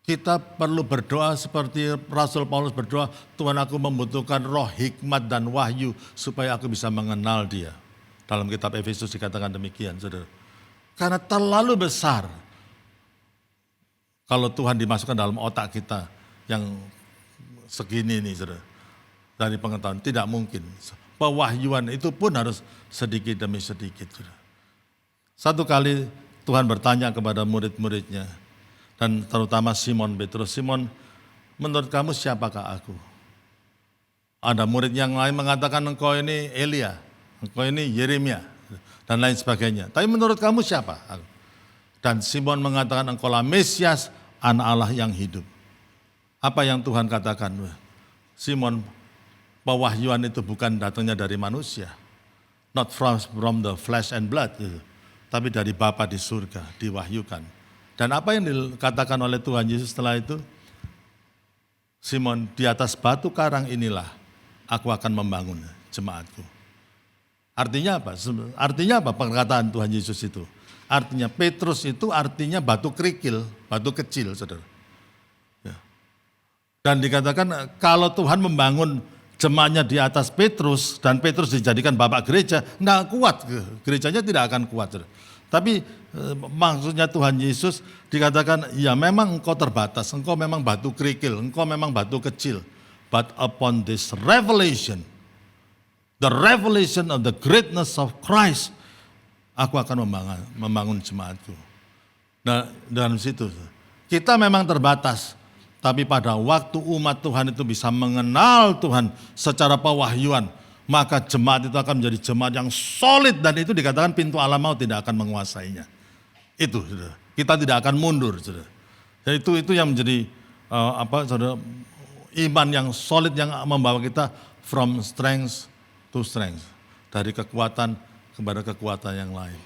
kita perlu berdoa seperti Rasul Paulus berdoa, Tuhan aku membutuhkan roh hikmat dan wahyu supaya aku bisa mengenal dia. Dalam kitab Efesus dikatakan demikian, saudara. Karena terlalu besar kalau Tuhan dimasukkan dalam otak kita yang segini nih, saudara. Dari pengetahuan, tidak mungkin. Pewahyuan itu pun harus sedikit demi sedikit, saudara. Satu kali Tuhan bertanya kepada murid-muridnya, dan terutama Simon Petrus, Simon, menurut kamu siapakah aku? Ada murid yang lain mengatakan engkau ini Elia, engkau ini Yeremia, dan lain sebagainya. Tapi menurut kamu siapa? Dan Simon mengatakan engkaulah Mesias, anak Allah yang hidup. Apa yang Tuhan katakan? Simon, pewahyuan itu bukan datangnya dari manusia. Not from the flesh and blood, tapi dari Bapa di surga, diwahyukan. Dan apa yang dikatakan oleh Tuhan Yesus setelah itu? Simon, di atas batu karang inilah aku akan membangun jemaatku. Artinya apa? Artinya apa perkataan Tuhan Yesus itu? Artinya Petrus itu artinya batu kerikil, batu kecil, saudara. Ya. Dan dikatakan kalau Tuhan membangun jemaatnya di atas Petrus dan Petrus dijadikan bapak gereja, enggak kuat, gerejanya tidak akan kuat, saudara. Tapi maksudnya Tuhan Yesus dikatakan, ya memang engkau terbatas, engkau memang batu kerikil, engkau memang batu kecil. But upon this revelation, the revelation of the greatness of Christ, aku akan membangun jemaatku. Nah dalam situ, kita memang terbatas. Tapi pada waktu umat Tuhan itu bisa mengenal Tuhan secara pewahyuan, maka jemaat itu akan menjadi jemaat yang solid dan itu dikatakan pintu alam maut tidak akan menguasainya. Itu, saudara. Kita tidak akan mundur, saudara. Dan itu yang menjadi saudara, iman yang solid yang membawa kita from strength to strength. Dari kekuatan kepada kekuatan yang lain.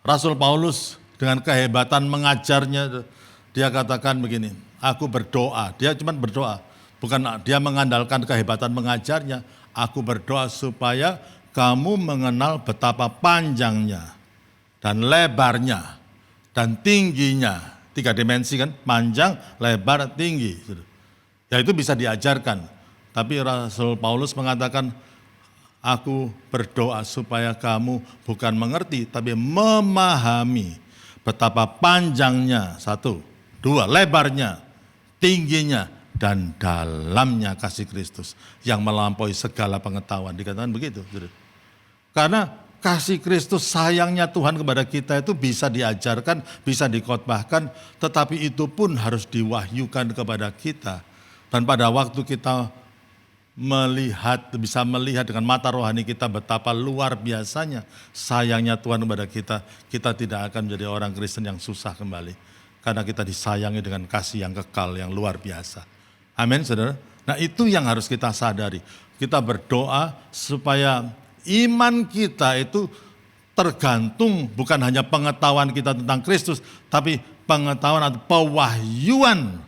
Rasul Paulus dengan kehebatan mengajarnya, dia katakan begini, aku berdoa, dia cuma berdoa, bukan dia mengandalkan kehebatan mengajarnya, aku berdoa supaya kamu mengenal betapa panjangnya dan lebarnya dan tingginya, 3 dimensi kan, panjang, lebar, tinggi. Ya itu bisa diajarkan, tapi Rasul Paulus mengatakan, aku berdoa supaya kamu bukan mengerti, tapi memahami betapa panjangnya, 1, 2, lebarnya, tingginya, dan dalamnya kasih Kristus yang melampaui segala pengetahuan. Dikatakan begitu. Karena kasih Kristus, sayangnya Tuhan kepada kita itu bisa diajarkan, bisa dikhotbahkan, tetapi itu pun harus diwahyukan kepada kita. Dan pada waktu kita bisa melihat dengan mata rohani kita betapa luar biasanya sayangnya Tuhan kepada kita, kita tidak akan menjadi orang Kristen yang susah kembali. Karena kita disayangi dengan kasih yang kekal, yang luar biasa. Amin, saudara. Nah itu yang harus kita sadari. Kita berdoa supaya iman kita itu tergantung bukan hanya pengetahuan kita tentang Kristus, tapi pengetahuan atau pewahyuan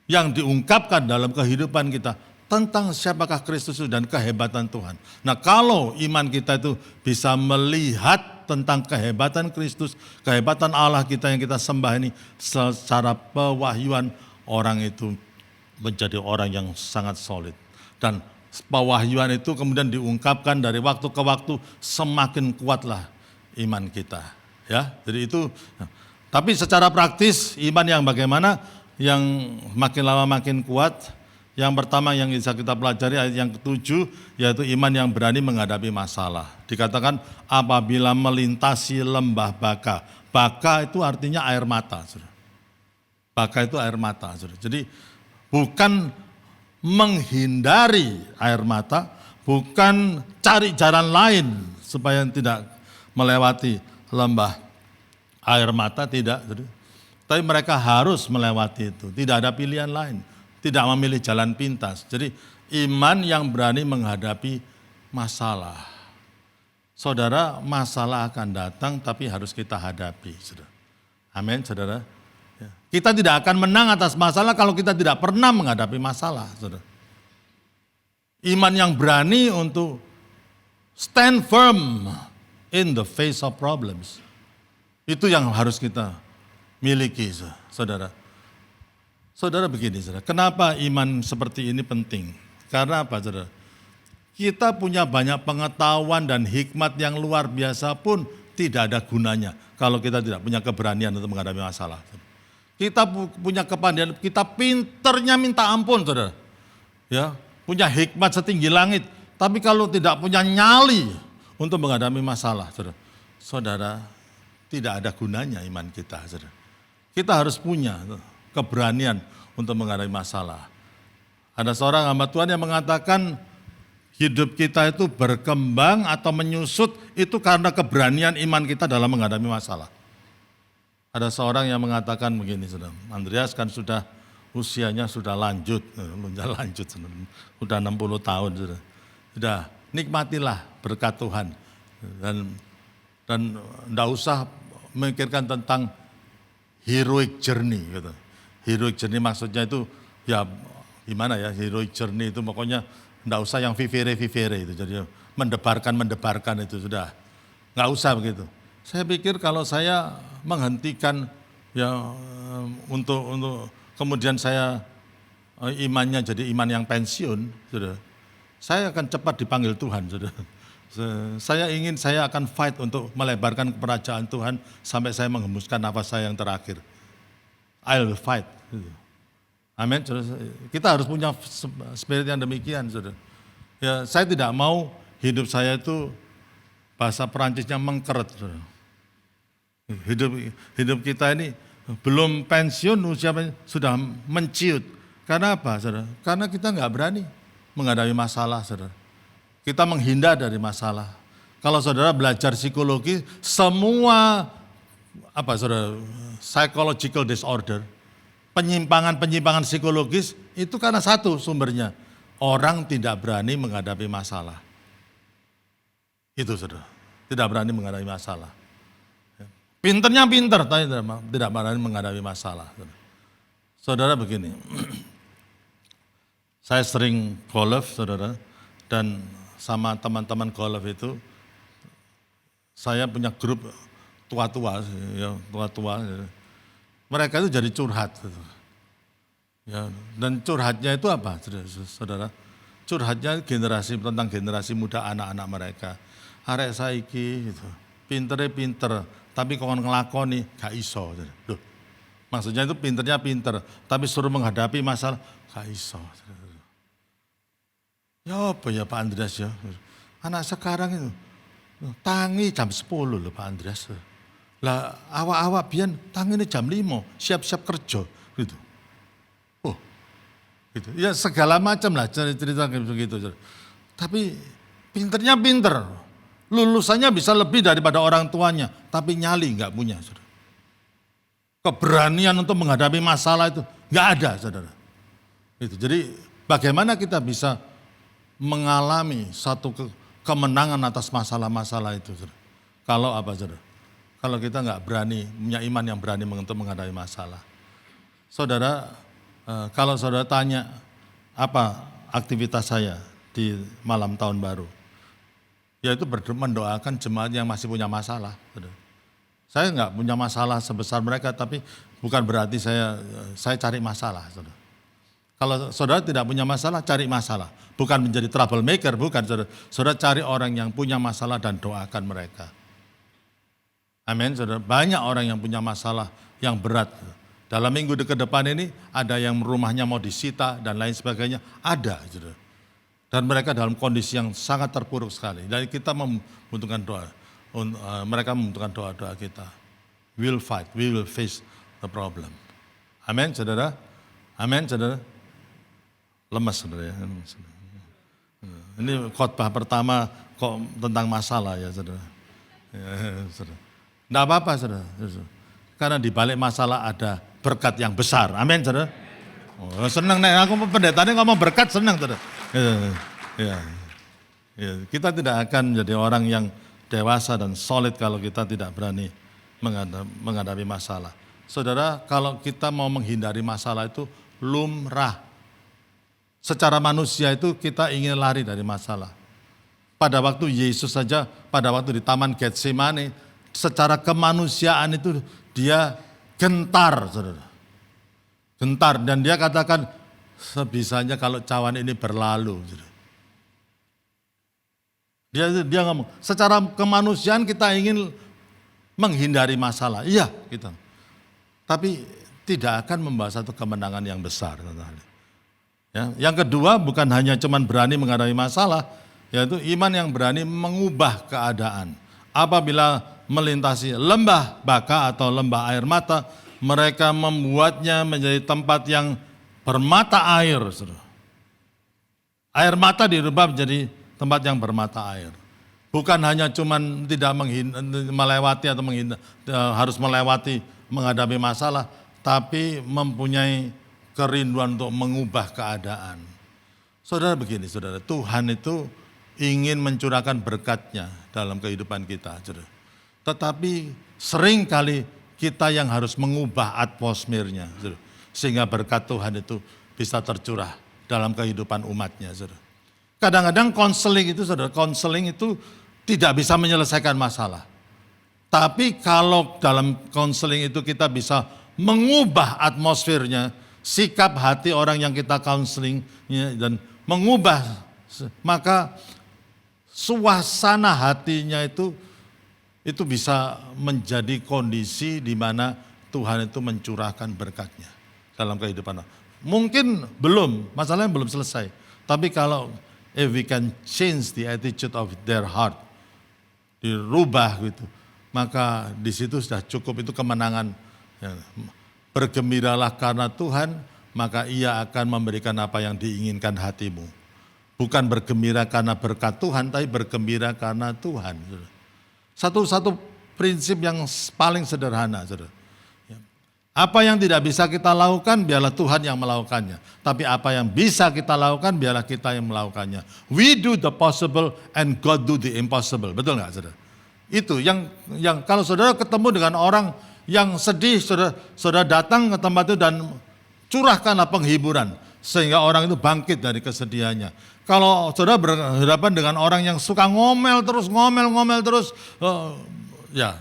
yang diungkapkan dalam kehidupan kita tentang siapakah Kristus itu dan kehebatan Tuhan. Nah kalau iman kita itu bisa melihat tentang kehebatan Kristus, kehebatan Allah kita yang kita sembah ini secara pewahyuan, orang itu menjadi orang yang sangat solid. Dan pewahyuan itu kemudian diungkapkan dari waktu ke waktu, semakin kuatlah iman kita. Ya, jadi itu. Tapi secara praktis iman yang bagaimana, yang makin lama makin kuat. Yang pertama yang bisa kita pelajari ayat yang ke-7, yaitu iman yang berani menghadapi masalah. Dikatakan apabila melintasi lembah baka. Baka itu artinya air mata. Baka itu air mata. Jadi bukan menghindari air mata, bukan cari jalan lain supaya tidak melewati lembah air mata, tidak. Tapi mereka harus melewati itu, tidak ada pilihan lain. Tidak memilih jalan pintas. Jadi iman yang berani menghadapi masalah. Saudara, masalah akan datang tapi harus kita hadapi. Amin, saudara. Kita tidak akan menang atas masalah kalau kita tidak pernah menghadapi masalah. Saudara. Iman yang berani untuk stand firm in the face of problems. Itu yang harus kita miliki, saudara. Saudara begini, saudara, kenapa iman seperti ini penting? Karena apa, saudara? Kita punya banyak pengetahuan dan hikmat yang luar biasa pun tidak ada gunanya kalau kita tidak punya keberanian untuk menghadapi masalah. Kita punya kepandaian, kita pinternya minta ampun, saudara. Ya, punya hikmat setinggi langit, tapi kalau tidak punya nyali untuk menghadapi masalah, saudara, tidak ada gunanya iman kita, saudara. Kita harus punya keberanian untuk menghadapi masalah. Ada seorang hamba Tuhan yang mengatakan hidup kita itu berkembang atau menyusut itu karena keberanian iman kita dalam menghadapi masalah. Ada seorang yang mengatakan begini, saudara, Andreas kan sudah usianya sudah lanjut, sudah 60 tahun, saudara. Sudah nikmatilah berkat Tuhan dan enggak usah memikirkan tentang heroic journey gitu. Heroic journey maksudnya itu ya gimana ya, heroic journey itu pokoknya enggak usah yang vivere itu, jadi mendebarkan itu sudah enggak usah begitu. Saya pikir kalau saya menghentikan ya untuk kemudian saya imannya jadi iman yang pensiun, sudah, saya akan cepat dipanggil Tuhan, sudah. Saya akan fight untuk melebarkan kerajaan Tuhan sampai saya menghembuskan nafas saya yang terakhir. I will fight. Amin. Kita harus punya spirit yang demikian, saudara. Ya, saya tidak mau hidup saya itu bahasa Perancisnya mengkeret, saudara. Hidup kita ini belum pensiun, usia sudah menciut. Karena apa, saudara? Karena kita nggak berani menghadapi masalah, saudara. Kita menghindar dari masalah. Kalau saudara belajar psikologi, semua saudara, psychological disorder, penyimpangan psikologis itu karena satu sumbernya, orang tidak berani menghadapi masalah. Itu saudara, tidak berani menghadapi masalah. Pinternya pinter, tapi tidak berani menghadapi masalah. Saudara begini, saya sering golf saudara, dan sama teman-teman golf itu, saya punya grup tua-tua, ya, tua-tua. Mereka itu jadi curhat. Ya, dan curhatnya itu apa, saudara? Curhatnya tentang generasi muda anak-anak mereka. Arek saiki gitu, pinternya pinter, tapi kalau ngelakoni gak iso. Loh, maksudnya itu pinternya pinter, tapi suruh menghadapi masalah gak iso. Ya apa ya Pak Andreas ya, anak sekarang itu tangi jam 10 loh Pak Andreas. Lah awak-awak biyen tangine jam 5, siap-siap kerja gitu. Oh, gitu. Ya segala macam lah cerita begitu. Tapi pinternya pinter, lulusannya bisa lebih daripada orang tuanya, tapi nyali nggak punya, saudara. Keberanian untuk menghadapi masalah itu nggak ada, saudara. Itu. Jadi bagaimana kita bisa mengalami satu kemenangan atas masalah-masalah itu, saudara? Kalau apa, saudara? Kalau kita nggak berani, punya iman yang berani untuk menghadapi masalah. Saudara, kalau saudara tanya apa aktivitas saya di malam tahun baru, yaitu mendoakan jemaat yang masih punya masalah. Saya nggak punya masalah sebesar mereka, tapi bukan berarti saya cari masalah. Saudara. Kalau saudara tidak punya masalah, cari masalah. Bukan menjadi troublemaker, bukan. Saudara, saudara cari orang yang punya masalah dan doakan mereka. Amin, saudara. Banyak orang yang punya masalah yang berat. Dalam minggu ke depan ini ada yang rumahnya mau disita dan lain sebagainya. Ada, saudara. Dan mereka dalam kondisi yang sangat terpuruk sekali. Dan kita membutuhkan doa. Mereka membutuhkan doa-doa kita. We will fight, we will face the problem. Amin, saudara. Amin, saudara. Lemas, saudara ya. Ini khotbah pertama kok tentang masalah ya, saudara. Ya, saudara. Tidak apa-apa, saudara. Karena di balik masalah ada berkat yang besar. Amin, saudara. Oh, senang nih, aku pendetanya ngomong berkat, senang, saudara. Ya. Kita tidak akan menjadi orang yang dewasa dan solid kalau kita tidak berani menghadapi masalah. Saudara, kalau kita mau menghindari masalah itu lumrah. Secara manusia itu kita ingin lari dari masalah. Pada waktu Yesus saja, pada waktu di Taman Getsemani, secara kemanusiaan itu dia gentar, saudara. Gentar, dan dia katakan sebisanya kalau cawan ini berlalu. Saudara. Dia ngomong, secara kemanusiaan kita ingin menghindari masalah. Iya, kita. Tapi tidak akan membawa satu kemenangan yang besar. Ya. Yang kedua, bukan hanya cuman berani menghadapi masalah, yaitu iman yang berani mengubah keadaan. Apabila melintasi lembah baka atau lembah air mata, mereka membuatnya menjadi tempat yang bermata air. Air mata dirubah menjadi tempat yang bermata air. Bukan hanya cuman tidak melewati atau harus melewati menghadapi masalah, tapi mempunyai kerinduan untuk mengubah keadaan. Saudara begini, saudara, Tuhan itu ingin mencurahkan berkat-Nya dalam kehidupan kita, saudara. Tetapi seringkali kita yang harus mengubah atmosfernya, saudara, sehingga berkat Tuhan itu bisa tercurah dalam kehidupan umat-Nya, saudara. Kadang-kadang konseling itu, saudara, konseling itu tidak bisa menyelesaikan masalah. Tapi kalau dalam konseling itu kita bisa mengubah atmosfernya, sikap hati orang yang kita konseling dan mengubah, maka suasana hatinya itu bisa menjadi kondisi di mana Tuhan itu mencurahkan berkat-Nya dalam kehidupan. Mungkin belum, masalahnya belum selesai. Tapi kalau if we can change the attitude of their heart, dirubah gitu, maka di situ sudah cukup, itu kemenangan. Ya. Bergembiralah karena Tuhan, maka Ia akan memberikan apa yang diinginkan hatimu. Bukan bergembira karena berkat Tuhan, tapi bergembira karena Tuhan. Satu prinsip yang paling sederhana, saudara. Apa yang tidak bisa kita lakukan, biarlah Tuhan yang melakukannya. Tapi apa yang bisa kita lakukan, biarlah kita yang melakukannya. We do the possible and God do the impossible. Betul nggak, saudara? Itu yang kalau saudara ketemu dengan orang yang sedih, saudara datang ke tempat itu dan curahkanlah penghiburan. Sehingga orang itu bangkit dari kesedihannya. Kalau saudara berhadapan dengan orang yang suka ngomel terus, ya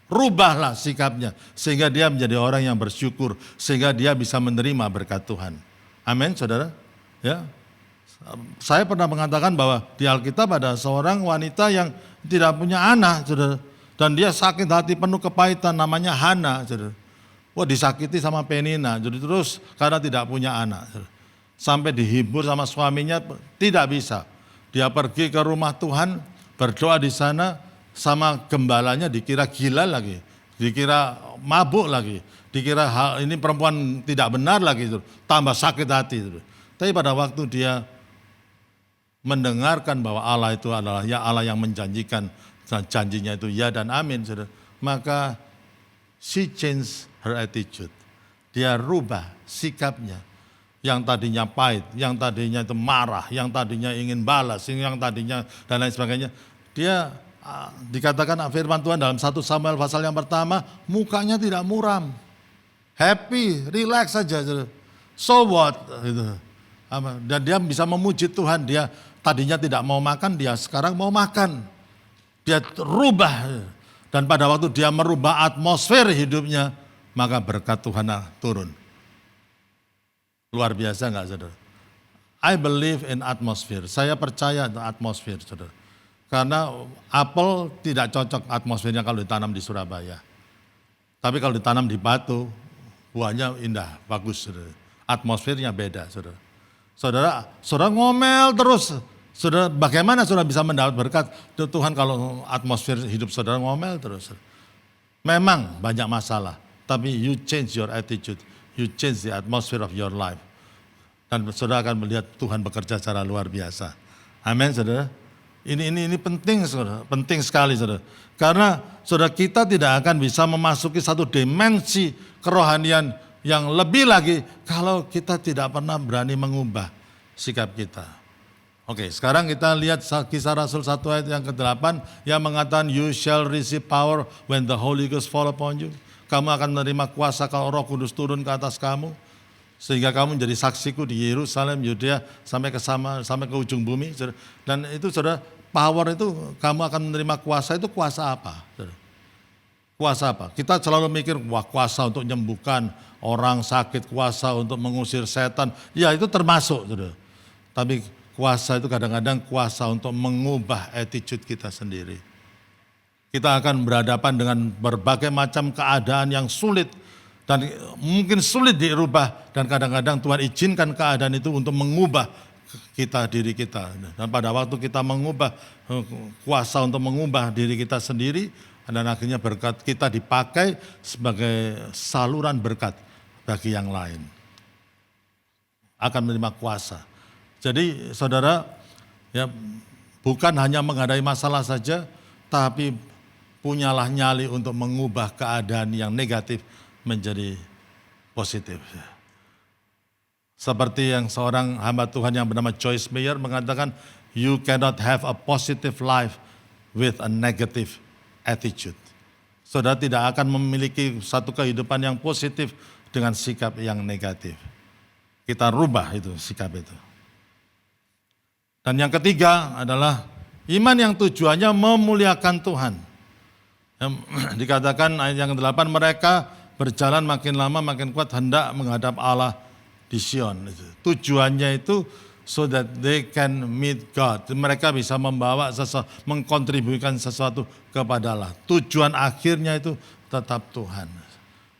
rubahlah sikapnya. Sehingga dia menjadi orang yang bersyukur. Sehingga dia bisa menerima berkat Tuhan. Amin, saudara. Ya, saya pernah mengatakan bahwa di Alkitab ada seorang wanita yang tidak punya anak, saudara. Dan dia sakit hati penuh kepahitan, namanya Hana, saudara. Wah, disakiti sama Penina, jadi terus karena tidak punya anak. Saudara. Sampai dihibur sama suaminya, tidak bisa. Dia pergi ke rumah Tuhan, berdoa di sana, sama gembalanya dikira gila lagi, dikira mabuk lagi, dikira hal ini perempuan tidak benar lagi, tambah sakit hati. Tapi pada waktu dia mendengarkan bahwa Allah itu adalah ya Allah yang menjanjikan, janjinya itu ya dan amin, maka she changed her attitude. Dia rubah sikapnya. Yang tadinya pahit, yang tadinya itu marah, yang tadinya ingin balas, yang tadinya dan lain sebagainya. Dia dikatakan firman Tuhan dalam 1 Samuel pasal yang pertama, mukanya tidak muram. Happy, relax saja. So what? Dan dia bisa memuji Tuhan. Dia tadinya tidak mau makan, dia sekarang mau makan. Dia rubah. Dan pada waktu dia merubah atmosfer hidupnya, maka berkat Tuhan turun. Luar biasa enggak, saudara? I believe in atmosphere. Saya percaya atmosfer, saudara. Karena apel tidak cocok atmosfernya kalau ditanam di Surabaya. Tapi kalau ditanam di Batu, buahnya indah, bagus, saudara. Atmosfernya beda, saudara. Saudara ngomel terus. Saudara, bagaimana saudara bisa mendapat berkat Tuhan kalau atmosfer hidup saudara ngomel terus? Memang banyak masalah, tapi you change your attitude. You change the atmosphere of your life. Dan saudara akan melihat Tuhan bekerja secara luar biasa. Amin, saudara. Ini penting, saudara. Penting sekali, saudara. Karena saudara, kita tidak akan bisa memasuki satu dimensi kerohanian yang lebih lagi kalau kita tidak pernah berani mengubah sikap kita. Oke, sekarang kita lihat Kisah Rasul 1 ayat yang ke-8 yang mengatakan you shall receive power when the Holy Ghost fall upon you. Kamu akan menerima kuasa kalau Roh Kudus turun ke atas kamu. Sehingga kamu menjadi saksiku di Yerusalem, Yudea, sampai ke ujung bumi. Dan itu saudara, power itu kamu akan menerima kuasa, itu kuasa apa? Saudara? Kuasa apa? Kita selalu mikir, wah kuasa untuk menyembuhkan orang sakit, kuasa untuk mengusir setan. Ya itu termasuk, saudara. Tapi kuasa itu kadang-kadang kuasa untuk mengubah attitude kita sendiri. Kita akan berhadapan dengan berbagai macam keadaan yang sulit dan mungkin sulit dirubah, dan kadang-kadang Tuhan izinkan keadaan itu untuk mengubah diri kita. Dan pada waktu kita mengubah, kuasa untuk mengubah diri kita sendiri, dan akhirnya berkat kita dipakai sebagai saluran berkat bagi yang lain. Akan menerima kuasa. Jadi saudara, ya bukan hanya menghadapi masalah saja, tapi punyalah nyali untuk mengubah keadaan yang negatif menjadi positif. Seperti yang seorang hamba Tuhan yang bernama Joyce Meyer mengatakan, you cannot have a positive life with a negative attitude. Saudara tidak akan memiliki satu kehidupan yang positif dengan sikap yang negatif. Kita rubah itu sikap itu. Dan yang ketiga adalah iman yang tujuannya memuliakan Tuhan. Dikatakan ayat yang ke-8, mereka berjalan makin lama makin kuat hendak menghadap Allah di Sion. Tujuannya itu so that they can meet God. Mereka bisa membawa mengkontribusikan sesuatu kepada Allah. Tujuan akhirnya itu tetap Tuhan.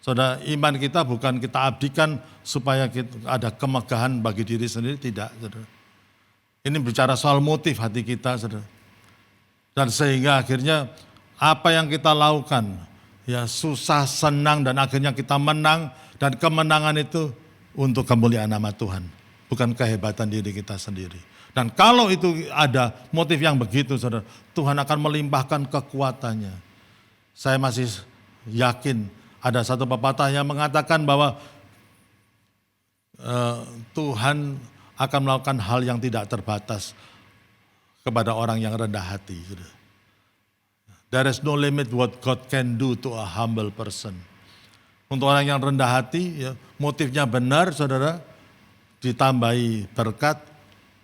Saudara, iman kita bukan kita abdikan supaya kita ada kemegahan bagi diri sendiri, tidak, saudara. Ini bicara soal motif hati kita, saudara. Dan sehingga akhirnya apa yang kita lakukan, ya susah, senang, dan akhirnya kita menang, dan kemenangan itu untuk kemuliaan nama Tuhan, bukan kehebatan diri kita sendiri. Dan kalau itu ada motif yang begitu, saudara, Tuhan akan melimpahkan kekuatannya. Saya masih yakin Ada satu pepatah yang mengatakan bahwa Tuhan akan melakukan hal yang tidak terbatas kepada orang yang rendah hati. There is no limit what God can do to a humble person. Untuk orang yang rendah hati, ya, motifnya benar, saudara, ditambahi berkat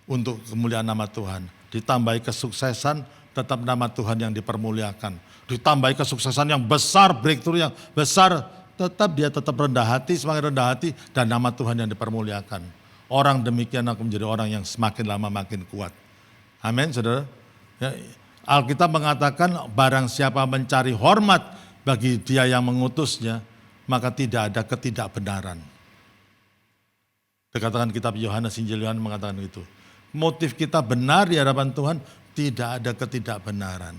untuk kemuliaan nama Tuhan. Ditambahi kesuksesan, tetap nama Tuhan yang dipermuliakan. Ditambahi kesuksesan yang besar, breakthrough yang besar, tetap dia tetap rendah hati, semakin rendah hati, dan nama Tuhan yang dipermuliakan. Orang demikian aku menjadi orang yang semakin lama makin kuat. Amin, saudara. Ya, Alkitab mengatakan barang siapa mencari hormat bagi dia yang mengutusnya, maka tidak ada ketidakbenaran. Dikatakan kitab Yohanes, Injil Yohanes mengatakan itu. Motif kita benar di hadapan Tuhan, tidak ada ketidakbenaran.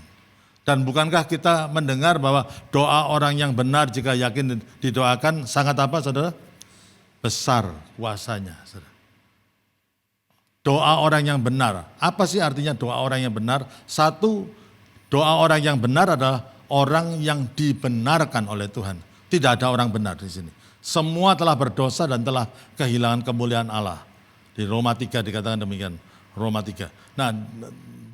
Dan bukankah kita mendengar bahwa doa orang yang benar jika yakin didoakan sangat apa, saudara? Besar kuasanya, saudara. Doa orang yang benar. Apa sih artinya doa orang yang benar? Satu, doa orang yang benar adalah orang yang dibenarkan oleh Tuhan. Tidak ada orang benar di sini. Semua telah berdosa dan telah kehilangan kemuliaan Allah. Di Roma 3 dikatakan demikian. Roma 3. Nah,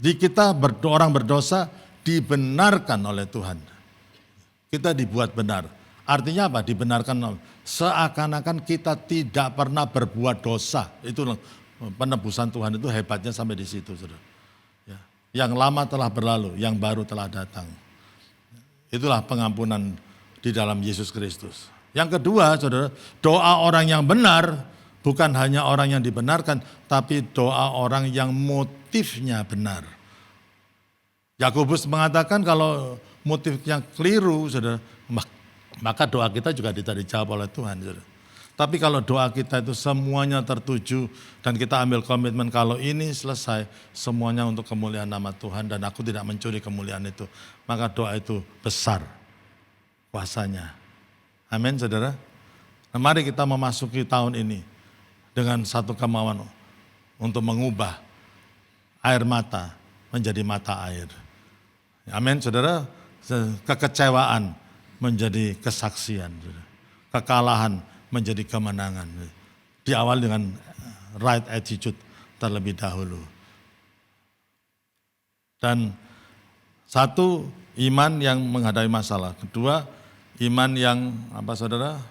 di kita orang berdosa dibenarkan oleh Tuhan. Kita dibuat benar. Artinya apa? Dibenarkan. Seakan-akan kita tidak pernah berbuat dosa. Itu penebusan Tuhan itu hebatnya sampai di situ, saudara. Ya. Yang lama telah berlalu, yang baru telah datang. Itulah pengampunan di dalam Yesus Kristus. Yang kedua, saudara, doa orang yang benar bukan hanya orang yang dibenarkan, tapi doa orang yang motifnya benar. Yakobus mengatakan kalau motifnya keliru, saudara, maka doa kita juga tidak dijawab oleh Tuhan, saudara. Tapi kalau doa kita itu semuanya tertuju dan kita ambil komitmen kalau ini selesai semuanya untuk kemuliaan nama Tuhan dan aku tidak mencuri kemuliaan itu, maka doa itu besar kuasanya. Amin, saudara. Nah, mari kita memasuki tahun ini dengan satu kemauan untuk mengubah air mata menjadi mata air. Amin, saudara. Kekecewaan menjadi kesaksian, saudara. Kekalahan menjadi kemenangan. Diawali dengan right attitude terlebih dahulu. Dan satu, iman yang menghadapi masalah. Kedua, iman yang apa, saudara?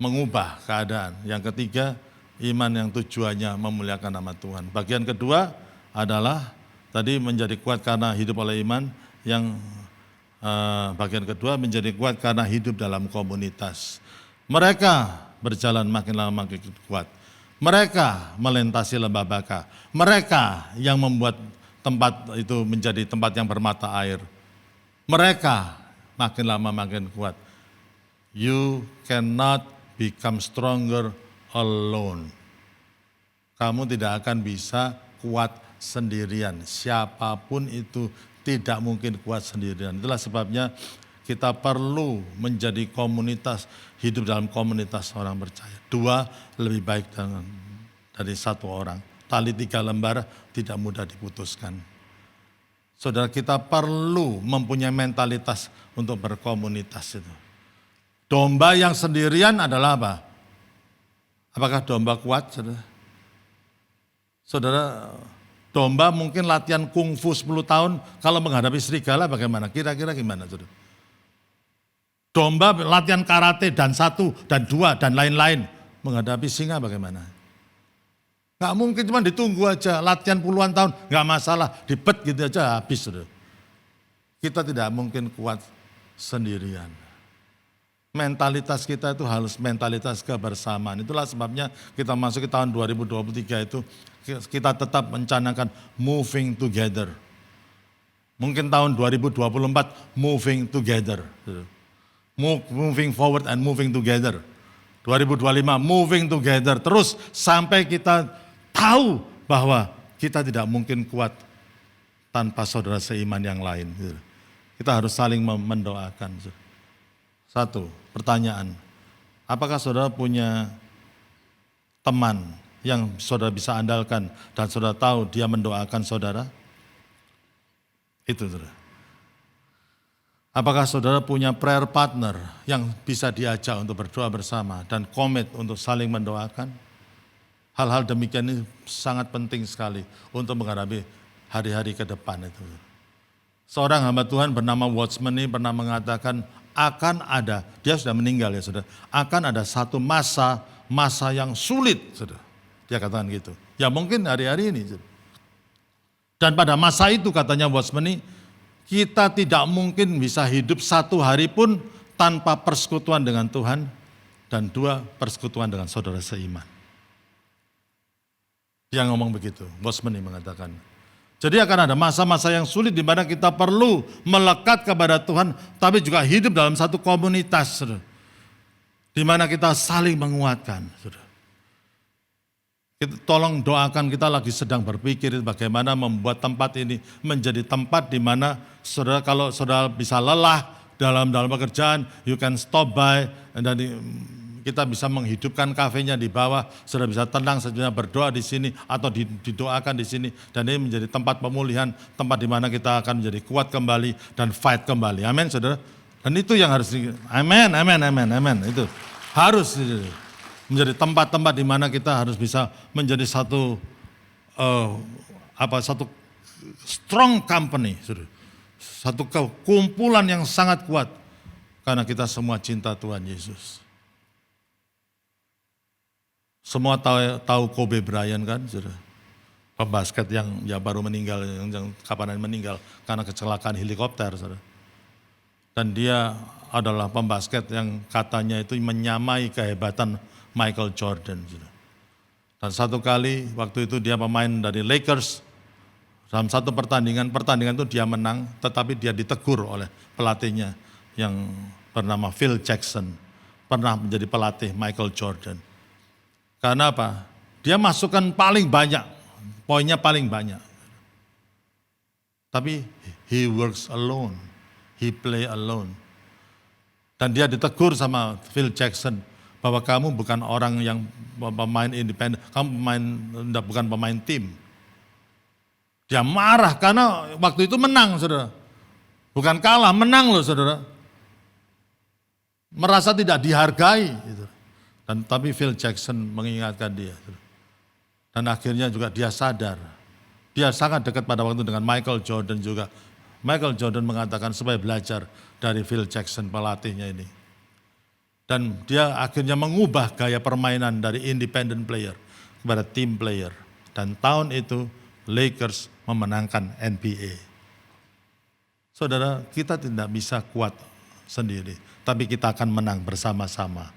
Mengubah keadaan. Yang ketiga, iman yang tujuannya memuliakan nama Tuhan. Bagian kedua adalah tadi menjadi kuat karena hidup oleh iman. Yang bagian kedua menjadi kuat karena hidup dalam komunitas. Mereka berjalan makin lama makin kuat. Mereka melintasi lembah Baka. Mereka yang membuat tempat itu menjadi tempat yang bermata air. Mereka makin lama makin kuat. You cannot become stronger alone. Kamu tidak akan bisa kuat sendirian. Siapapun itu tidak mungkin kuat sendirian. Itulah sebabnya kita perlu menjadi komunitas, hidup dalam komunitas orang percaya. Dua lebih baik dari satu orang. Tali 3 lembar tidak mudah diputuskan. Saudara, kita perlu mempunyai mentalitas untuk berkomunitas itu. Domba yang sendirian adalah apa? Apakah domba kuat, saudara? Saudara, domba mungkin latihan kungfu 10 tahun, kalau menghadapi serigala bagaimana? Kira-kira gimana, saudara? Domba latihan karate dan 1 dan 2 dan lain-lain. Menghadapi singa bagaimana? Gak mungkin cuma ditunggu aja, latihan puluhan tahun, gak masalah, dibet gitu aja habis. Saudara. Kita tidak mungkin kuat sendirian. Mentalitas kita itu harus mentalitas kebersamaan. Itulah sebabnya kita masuk ke tahun 2023 itu, kita tetap mencanangkan moving together. Mungkin tahun 2024 moving together. Moving forward and moving together. 2025 moving together. Terus sampai kita tahu bahwa kita tidak mungkin kuat tanpa saudara seiman yang lain. Kita harus saling mendoakan. Satu, pertanyaan. Apakah saudara punya teman yang saudara bisa andalkan dan saudara tahu dia mendoakan saudara? Itu saudara. Apakah saudara punya prayer partner yang bisa diajak untuk berdoa bersama dan komit untuk saling mendoakan? Hal-hal demikian ini sangat penting sekali untuk menghadapi hari-hari ke depan itu. Seorang hamba Tuhan bernama Watchman ini pernah mengatakan akan ada, dia sudah meninggal ya saudara, akan ada satu masa yang sulit, saudara. Dia katakan gitu. Ya mungkin hari-hari ini. Saudara. Dan pada masa itu katanya Watchman ini, kita tidak mungkin bisa hidup satu hari pun tanpa persekutuan dengan Tuhan dan 2 persekutuan dengan saudara seiman. Dia ngomong begitu, Watchman ini mengatakan. Jadi akan ada masa-masa yang sulit di mana kita perlu melekat kepada Tuhan, tapi juga hidup dalam satu komunitas, saudara. Di mana kita saling menguatkan, saudara. Tolong doakan, kita lagi sedang berpikir bagaimana membuat tempat ini menjadi tempat di mana saudara, kalau saudara bisa lelah dalam pekerjaan, you can stop by, dan kita bisa menghidupkan kafenya di bawah, saudara bisa tenang sejenak berdoa di sini atau didoakan di sini, dan ini menjadi tempat pemulihan, tempat di mana kita akan menjadi kuat kembali dan fight kembali. Amin, saudara. Dan itu yang harus amin. Itu harus menjadi tempat-tempat di mana kita harus bisa menjadi satu strong company, satu kumpulan yang sangat kuat karena kita semua cinta Tuhan Yesus. Semua tahu Kobe Bryant kan, pembasket yang baru meninggal, yang kapan meninggal karena kecelakaan helikopter, dan dia adalah pembasket yang katanya itu menyamai kehebatan Michael Jordan. Dan satu kali waktu itu dia pemain dari Lakers, dalam satu pertandingan itu dia menang, tetapi dia ditegur oleh pelatihnya yang bernama Phil Jackson, pernah menjadi pelatih Michael Jordan. Karena apa? Dia masukkan paling banyak, poinnya paling banyak. Tapi he works alone, he play alone. Dan dia ditegur sama Phil Jackson, bahwa kamu bukan orang yang pemain independen, kamu bukan pemain tim. Dia marah karena waktu itu menang, saudara. Bukan kalah, menang loh, saudara. Merasa tidak dihargai. Gitu. Tapi Phil Jackson mengingatkan dia. Saudara. Dan akhirnya juga dia sadar. Dia sangat dekat pada waktu dengan Michael Jordan juga. Michael Jordan mengatakan supaya belajar dari Phil Jackson, pelatihnya ini. Dan dia akhirnya mengubah gaya permainan dari independent player kepada team player. Dan tahun itu Lakers memenangkan NBA. Saudara, kita tidak bisa kuat sendiri, tapi kita akan menang bersama-sama.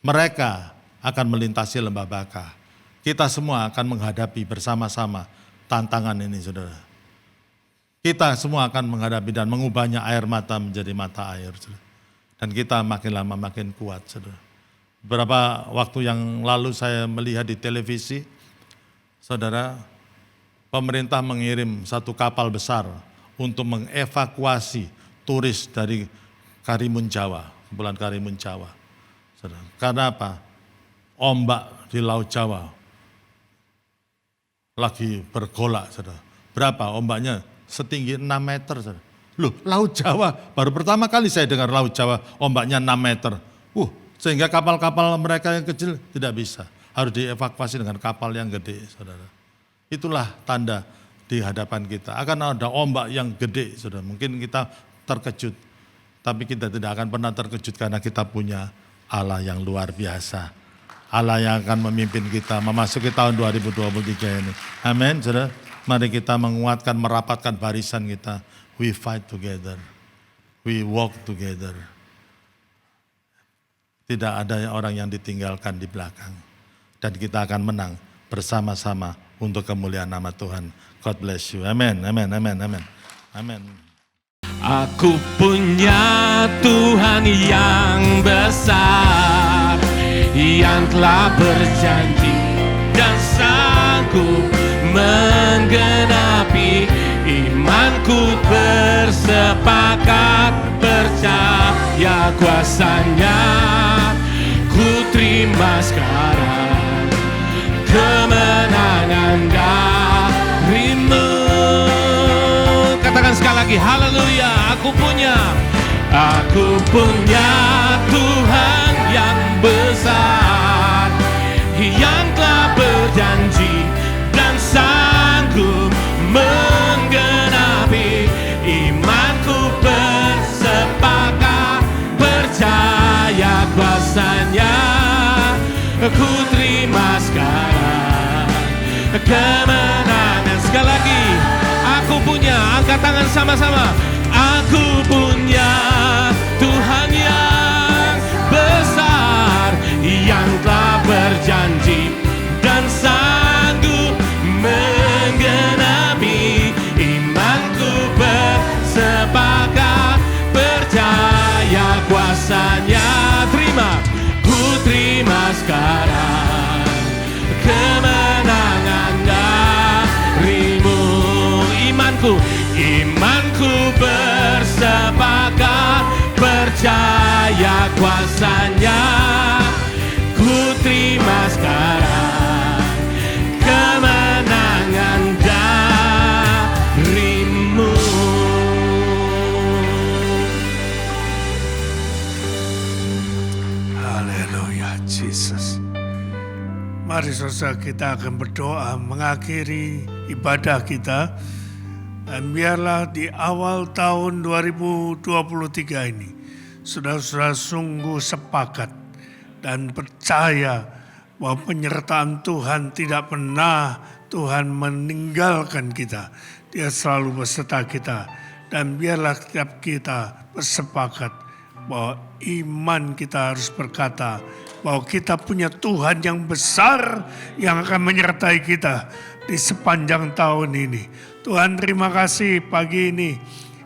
Mereka akan melintasi lembah Baka. Kita semua akan menghadapi bersama-sama tantangan ini, saudara. Kita semua akan menghadapi dan mengubahnya air mata menjadi mata air, saudara. Dan kita makin lama makin kuat, saudara. Beberapa waktu yang lalu saya melihat di televisi, saudara, pemerintah mengirim satu kapal besar untuk mengevakuasi turis dari Karimun Jawa, Kepulauan Karimun Jawa. Saudara. Karena apa? Ombak di Laut Jawa lagi bergolak, saudara. Berapa ombaknya? Setinggi 6 meter, saudara. Loh, Laut Jawa, baru pertama kali saya dengar Laut Jawa ombaknya 6 meter. Sehingga kapal-kapal mereka yang kecil tidak bisa. Harus dievakuasi dengan kapal yang gede, saudara. Itulah tanda di hadapan kita. Akan ada ombak yang gede, saudara. Mungkin kita terkejut, tapi kita tidak akan pernah terkejut karena kita punya Allah yang luar biasa. Allah yang akan memimpin kita memasuki tahun 2023 ini. Amin, saudara. Mari kita menguatkan, merapatkan barisan kita. We fight together. We walk together. Tidak ada orang yang ditinggalkan di belakang. Dan kita akan menang bersama-sama untuk kemuliaan nama Tuhan. God bless you. Amen, amen, amen, amen. Amen. Aku punya Tuhan yang besar, yang telah berjanji dan sanggup menggenapi. Imanku bersepakat percaya kuasanya. Ku terima sekarang kemenangan darimu. Katakan sekali lagi, haleluya, aku punya Aku punya Tuhan yang besar, yang telah berjanji dan sanggup menggenapi. Imanku bersepakat percaya kuasanya. Ku terima sekarang kemenangan. Sekali lagi, aku punya, angkat tangan sama-sama. Aku punya Tuhan yang besar, yang telah berjanji dan sanggup menggenapi. Imanku bersepakat percaya kuasanya. Terima, ku terima sekarang kemenangan darimu. Imanku bersepakat percaya kuasanya. Ku terima sekarang kemenangan darimu. Haleluya, Jesus. Mari saudara, kita akan berdoa mengakhiri ibadah kita. Dan biarlah di awal tahun 2023 ini, saudara-saudara sungguh sepakat dan percaya bahwa penyertaan Tuhan tidak pernah Tuhan meninggalkan kita. Dia selalu beserta kita. Dan biarlah setiap kita bersepakat bahwa iman kita harus berkata bahwa kita punya Tuhan yang besar yang akan menyertai kita di sepanjang tahun ini. Tuhan, terima kasih pagi ini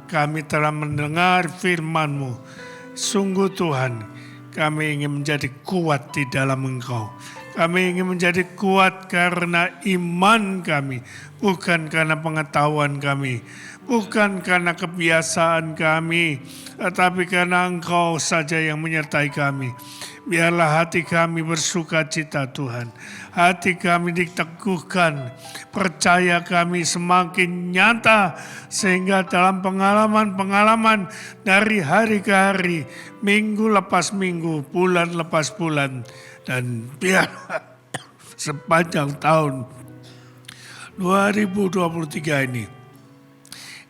kami telah mendengar firman-Mu. Sungguh Tuhan, kami ingin menjadi kuat di dalam Engkau. Kami ingin menjadi kuat karena iman kami, bukan karena pengetahuan kami, bukan karena kebiasaan kami, tetapi karena Engkau saja yang menyertai kami. Biarlah hati kami bersuka cita Tuhan. Hati kami diteguhkan, percaya kami semakin nyata sehingga dalam pengalaman-pengalaman dari hari ke hari, minggu lepas minggu, bulan lepas bulan, dan biarlah sepanjang tahun 2023 ini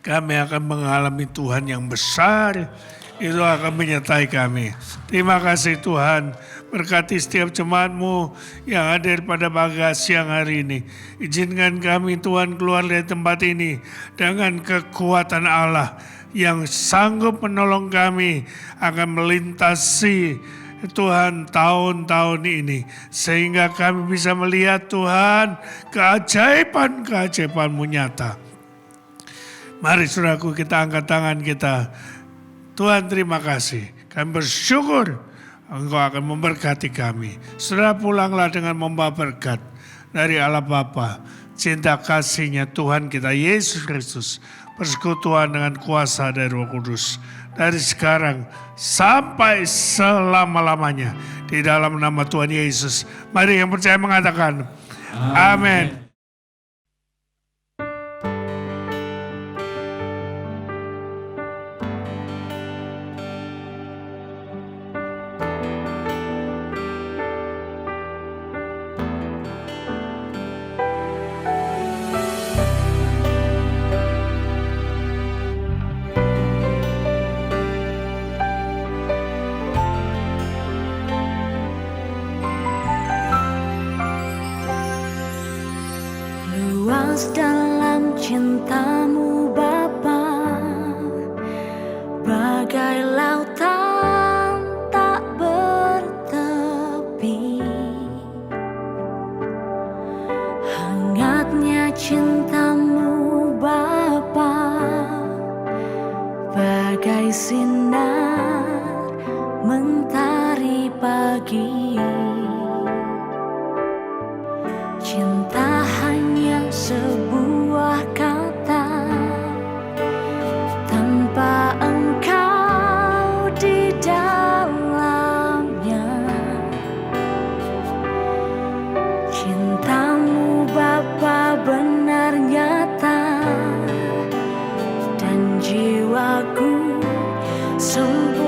kami akan mengalami Tuhan yang besar, itu akan menyertai kami. Terima kasih Tuhan, berkati setiap jemaat-Mu yang hadir pada pagi siang hari ini. Izinkan kami Tuhan keluar dari tempat ini dengan kekuatan Allah yang sanggup menolong kami akan melintasi Tuhan tahun-tahun ini. Sehingga kami bisa melihat Tuhan keajaiban-keajaiban-Mu nyata. Mari saudaraku, kita angkat tangan kita. Tuhan, terima kasih. Kami bersyukur Engkau akan memberkati kami. Saudara, pulanglah dengan membawa berkat dari Allah Bapa, cinta kasih-Nya Tuhan kita Yesus Kristus, persekutuan dengan kuasa dari Roh Kudus dari sekarang sampai selama-lamanya, di dalam nama Tuhan Yesus. Mari yang percaya mengatakan amin. Luas dalam cinta-Mu Bapa, bagai lautan tak bertepi. Hangatnya cinta-Mu Bapa, bagai sinar mentari pagi. Cinta hanya sebuah kata, tanpa Engkau di dalamnya. Cinta-Mu Bapa benar nyata, dan jiwaku sungguh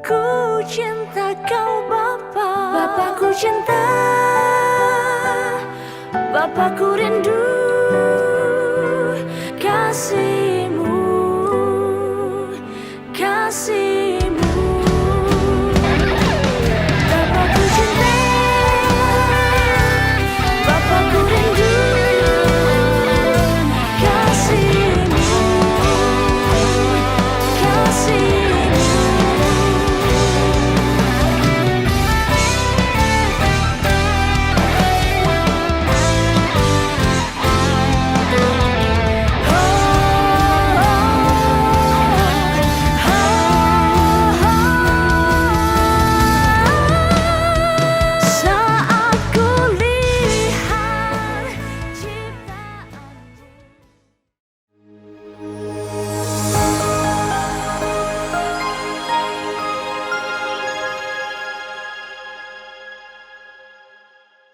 Ku cinta kau Bapa, Bapa ku cinta, Bapa ku rindu.